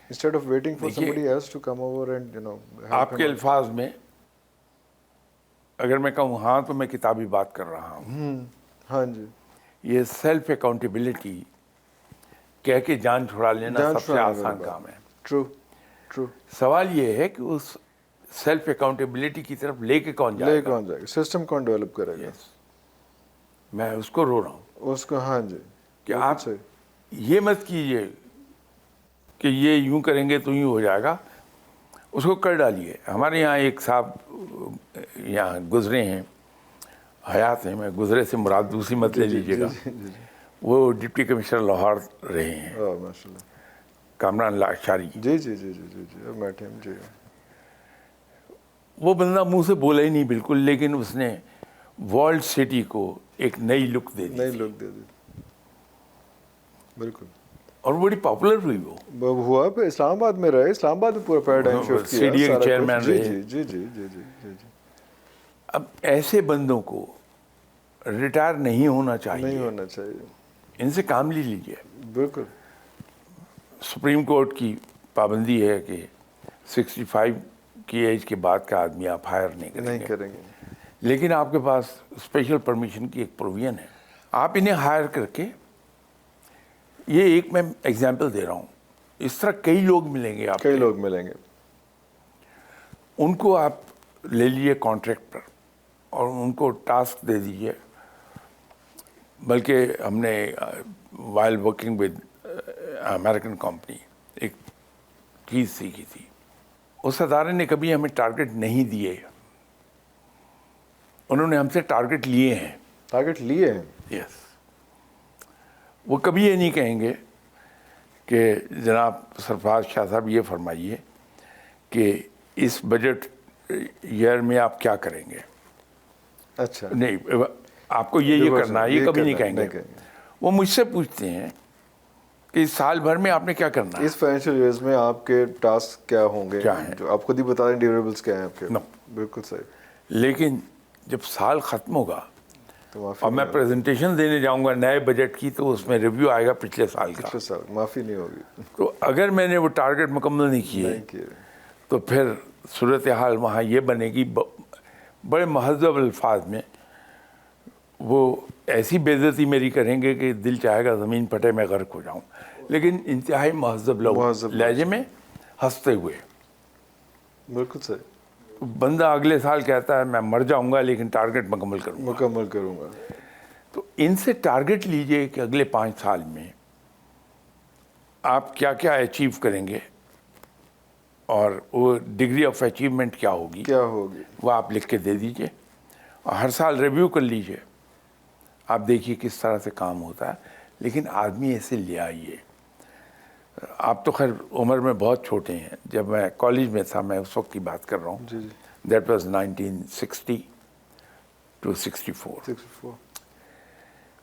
Speaker 1: instead of waiting for somebody else to come over and help
Speaker 2: آپ کے
Speaker 1: him out?
Speaker 2: الفاظ میں اگر میں کہوں ہاں تو میں کتابی بات کر رہا ہوں.
Speaker 1: ہاں جی.
Speaker 2: یہ سیلف اکاؤنٹیبلٹی کہہ کے جان چھڑا لینا سب سے آسان کام ہے.
Speaker 1: ٹرو.
Speaker 2: سوال یہ ہے کہ اس سیلف اکاؤنٹیبلٹی کی طرف لے کے کون جائے گا,
Speaker 1: سسٹم کون ڈیولپ کرے گا.
Speaker 2: میں اس کو رو رہا ہوں
Speaker 1: اس کو. ہاں جی.
Speaker 2: کہ آپ یہ مت کیجئے کہ یہ یوں کریں گے تو یوں ہو جائے گا, اس کو کر ڈالیے. ہمارے یہاں ایک صاحب یہاں گزرے ہیں, حیات ہیں, میں گزرے سے مراد دوسری مت لے لیجیے گا, وہ ڈپٹی کمشنر لاہور رہے ہیں,
Speaker 1: ماشاء اللہ,
Speaker 2: کامران لاکشاری.
Speaker 1: جی جی جی جی جی بیٹھے ہم جی.
Speaker 2: وہ بندہ منہ سے بولا ہی نہیں بالکل, لیکن اس نے ورلڈ سٹی کو ایک نئی لک دے دی.
Speaker 1: نئی لک دے دی بالکل.
Speaker 2: اور بڑی پاپولر ہوئی. وہ
Speaker 1: ہوا پہ اسلام آباد میں رہے, اسلام آباد میں پورا پیراڈائم شفٹ کیا,
Speaker 2: CDA کے چیئرمین رہے.
Speaker 1: جی جی جی جی جی جی.
Speaker 2: اب ایسے بندوں کو ریٹائر نہیں ہونا چاہیے.
Speaker 1: نہیں ہونا چاہیے.
Speaker 2: ان سے کام لے لیجیے.
Speaker 1: بالکل.
Speaker 2: سپریم کورٹ کی پابندی ہے کہ 65 کی ایج کے بعد کا آدمی آپ ہائر نہیں کریں گے. لیکن آپ کے پاس اسپیشل پرمیشن کی ایک پروویژن ہے, آپ انہیں ہائر کر کے, یہ ایک میں ایگزامپل دے رہا ہوں, اس طرح کئی لوگ ملیں گے آپ,
Speaker 1: کئی لوگ ملیں گے,
Speaker 2: ان کو آپ لے لیجیے کانٹریکٹ پر اور ان کو ٹاسک دے دیجیے. بلکہ ہم نے while working with American company ایک چیز سیکھی تھی. اس ادارے نے کبھی ہمیں ٹارگٹ نہیں دیے, انہوں نے ہم سے ٹارگٹ لیے ہیں.
Speaker 1: ٹارگٹ لیے ہیں.
Speaker 2: یس. وہ کبھی یہ نہیں کہیں گے کہ جناب سرفراز شاہ صاحب یہ فرمائیے کہ اس بجٹ ایئر میں آپ کیا کریں گے.
Speaker 1: اچھا.
Speaker 2: نہیں, آپ کو یہ کرنا ہے, یہ کبھی نہیں کہیں گے. وہ مجھ سے پوچھتے ہیں کہ اس سال بھر میں آپ نے کیا کرنا ہے,
Speaker 1: اس فائنینشیل ایئرز میں آپ کے ٹاسک کیا ہوں گے,
Speaker 2: کیا ہیں,
Speaker 1: جو آپ خود ہی بتا دیں ڈیلیوریبلس کیا ہیں آپ کے. بالکل صحیح.
Speaker 2: لیکن جب سال ختم ہوگا
Speaker 1: تو
Speaker 2: اور میں پریزنٹیشن دینے جاؤں گا نئے بجٹ کی, تو اس میں ریویو آئے گا پچھلے سال کا.
Speaker 1: پچھلے سال معافی نہیں ہوگی.
Speaker 2: تو اگر میں نے وہ ٹارگٹ مکمل نہیں کیے تو پھر صورتحال وہاں یہ بنے گی, بڑے مہذب الفاظ میں وہ ایسی بے عزتی میری کریں گے کہ دل چاہے گا زمین پھٹے میں غرق ہو جاؤں, لیکن انتہائی مہذب لہجے میں ہنستے ہوئے.
Speaker 1: بالکل صحیح.
Speaker 2: بندہ اگلے سال کہتا ہے میں مر جاؤں گا لیکن ٹارگٹ مکمل کروں گا. تو ان سے ٹارگٹ لیجئے کہ اگلے 5 سال میں آپ کیا کیا اچیو کریں گے, اور وہ ڈگری آف اچیومنٹ کیا ہوگی وہ آپ لکھ کے دے دیجئے, اور ہر سال ریویو کر لیجئے. آپ دیکھیے کس طرح سے کام ہوتا ہے. لیکن آدمی ایسے لے آئیے. آپ تو خیر عمر میں بہت چھوٹے ہیں, جب میں کالج میں تھا, میں اس وقت کی بات کر رہا ہوں, دیٹ واز 1960 to 64.
Speaker 1: 64.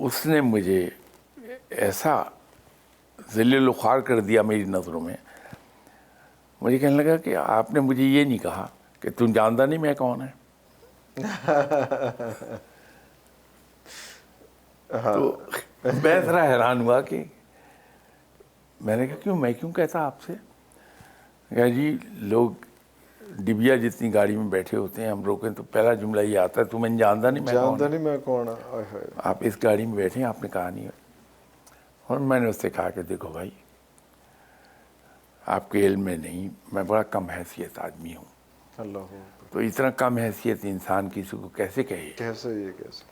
Speaker 2: اس نے مجھے ایسا ذلیل و خوار کر دیا میری نظروں میں. مجھے کہنے لگا کہ آپ نے مجھے یہ نہیں کہا کہ تم جانتا نہیں میں کون ہے. تو میں ذرا حیران ہوا کہ میں نے کہا میں کیوں کہتا آپ سے. کہا جی لوگ ڈبیا جتنی گاڑی میں بیٹھے ہوتے ہیں, ہم روکیں تو پہلا جملہ یہ آتا ہے تمہیں جانتا نہیں
Speaker 1: میں کون.
Speaker 2: آپ اس گاڑی میں بیٹھے ہیں, آپ نے کہا نہیں. اور میں نے اس سے کہا کہ دیکھو بھائی, آپ کے علم میں نہیں, میں بڑا کم حیثیت آدمی ہوں.
Speaker 1: اللہ
Speaker 2: تو اتنا کم حیثیت انسان کسی کو کیسے کہے.
Speaker 1: کیسے یہ کیسے,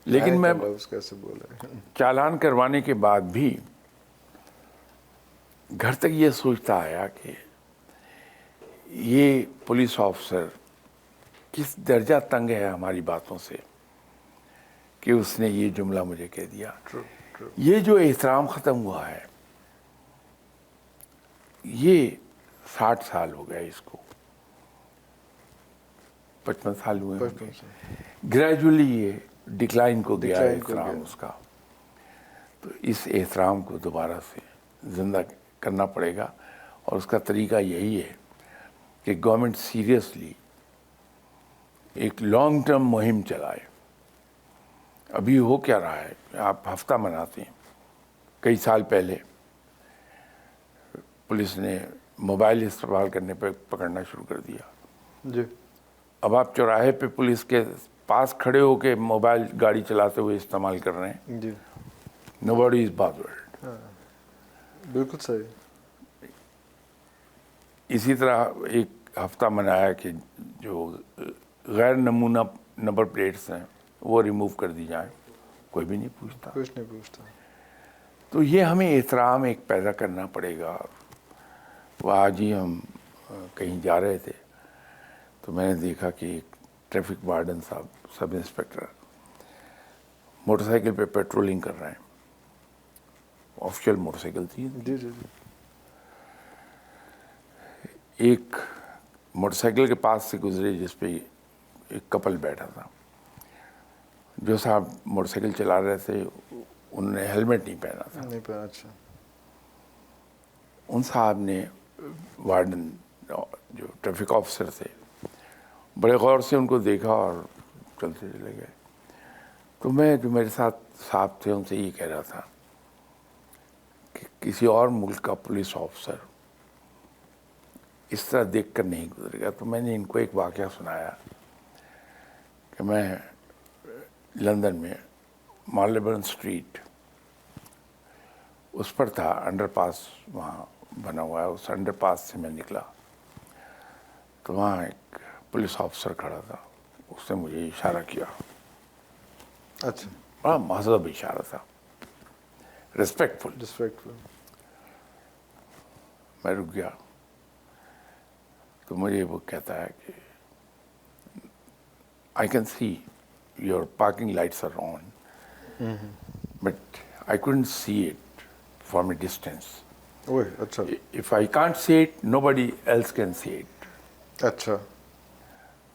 Speaker 2: لیکن میں
Speaker 1: لفظ کیسے بولے.
Speaker 2: چالان کروانے کے بعد بھی گھر تک یہ سوچتا آیا کہ یہ پولیس آفیسر کس درجہ تنگ ہے ہماری باتوں سے کہ اس نے یہ جملہ مجھے کہہ دیا. یہ جو احترام ختم ہوا ہے, یہ 60 سال ہو گئے اس کو, 55 سال ہوئے ہوں گے. گریجولی یہ ڈکلائن کو گیا احترام اس کا. تو اس احترام کو دوبارہ سے زندہ کرنا پڑے گا, اور اس کا طریقہ یہی ہے کہ گورنمنٹ سیریسلی ایک لانگ ٹرم مہم چلائے. ابھی ہو کیا رہا ہے, آپ ہفتہ مناتے ہیں. کئی سال پہلے پولیس نے موبائل استعمال کرنے پہ پکڑنا شروع کر دیا.
Speaker 1: جی.
Speaker 2: اب آپ چوراہے پہ پولیس کے پاس کھڑے ہو کے موبائل گاڑی چلاتے ہوئے استعمال کر رہے ہیں.
Speaker 1: جی.
Speaker 2: نوبڈی از بادرڈ.
Speaker 1: بالکل صحیح.
Speaker 2: اسی طرح ایک ہفتہ منایا کہ جو غیر نمونہ نمبر پلیٹس ہیں وہ ریموو کر دی جائیں, کوئی بھی نہیں پوچھتا.
Speaker 1: کچھ نہیں پوچھتا.
Speaker 2: تو یہ ہمیں احترام ایک پیدا کرنا پڑے گا. وہ آج ہی ہم کہیں جا رہے تھے تو میں نے دیکھا کہ ایک ٹریفک وارڈن صاحب, سب انسپکٹر, موٹر سائیکل پہ پیٹرولنگ کر رہے ہیں. آفیشیل موٹر سائیکل تھی.
Speaker 1: جی جی جی.
Speaker 2: ایک موٹر سائیکل کے پاس سے گزرے جس پہ ایک کپل بیٹھا تھا. جو صاحب موٹر سائیکل چلا رہے تھے انہوں نے ہیلمٹ نہیں پہنا تھا.
Speaker 1: نہیں پہنا. اچھا.
Speaker 2: ان صاحب نے وارڈن جو ٹریفک آفیسر تھے بڑے غور سے ان کو دیکھا اور چلتے چلے گئے. تو میں جو میرے ساتھ صاحب تھے ان سے یہ کہہ رہا تھا کہ کسی اور ملک کا پولیس آفیسر اس طرح دیکھ کر نہیں گزرے گا. تو میں نے ان کو ایک واقعہ سنایا کہ میں لندن میں مارلیبرن اسٹریٹ اس پر تھا, انڈر پاس وہاں بنا ہوا ہے, اس انڈر پاس سے میں نکلا تو وہاں ایک پولیس آفیسر کھڑا تھا. اس نے مجھے اشارہ کیا.
Speaker 1: اچھا.
Speaker 2: بڑا مہذب اشارہ تھا, ریسپیکٹفل. میں رک گیا تو مجھے وہ کہتا ہے کہ I can see your parking lights are on but I couldn't see it from a distance.
Speaker 1: اچھا.
Speaker 2: If I can't see it, nobody else can see it.
Speaker 1: اچھا.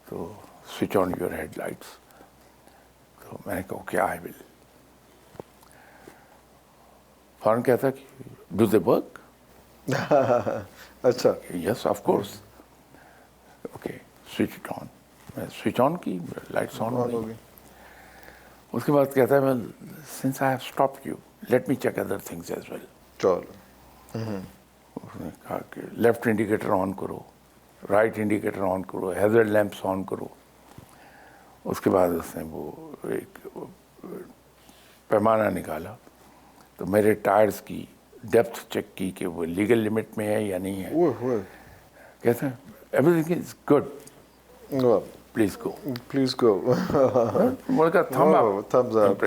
Speaker 2: So switch on your headlights. تو میں نے کہا okay I ول. فوراً کہتا کہ do they work.
Speaker 1: اچھا.
Speaker 2: Yes of course. Okay switch it on. میں سوئچ آن کی, لائٹس آن ہو گئی. اس کے بعد کہتا ہے well since I have stopped you let me check other things as well.
Speaker 1: چلو.
Speaker 2: اس نے کہا کہ لیفٹ انڈیکیٹر آن کرو, رائٹ انڈیکیٹر آن کرو, ہیزرڈ لیمپس آن کرو. اس کے بعد اس نے وہ ایک پیمانہ نکالا تو میرے ٹائرز کی ڈیپتھ چیک کی کہ وہ لیگل لمٹ میں ہے یا نہیں ہے. کہتے ہیں every thing is good, please go.
Speaker 1: Please go.
Speaker 2: مجھے کہا تھمز اپ.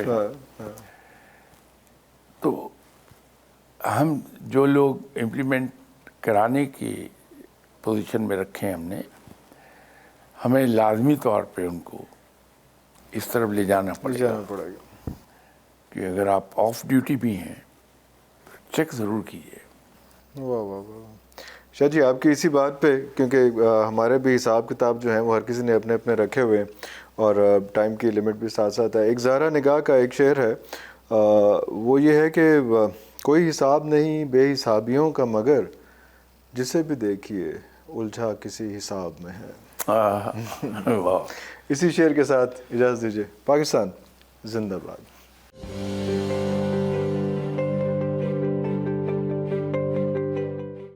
Speaker 2: تو ہم جو لوگ امپلیمنٹ کرانے کی پوزیشن میں رکھے ہیں ہم نے, ہمیں لازمی طور پہ ان کو اس طرف لے جانا پڑے گا کہ اگر آپ آف ڈیوٹی بھی ہیں چیک ضرور کیجیے.
Speaker 1: واہ واہ واہ. شاہ جی آپ کی اسی بات پہ، کیونکہ ہمارے بھی حساب کتاب جو ہیں وہ ہر کسی نے اپنے اپنے رکھے ہوئے ہیں اور ٹائم کی لمٹ بھی ساتھ ساتھ ہے. ایک زہرا نگاہ کا ایک شعر ہے، وہ یہ ہے کہ کوئی حساب نہیں بے حسابیوں کا مگر جسے بھی دیکھیے الجھا کسی حساب میں ہے.
Speaker 2: واہ.
Speaker 1: اسی شعر کے ساتھ اجازت دیجیے. پاکستان زندہ باد.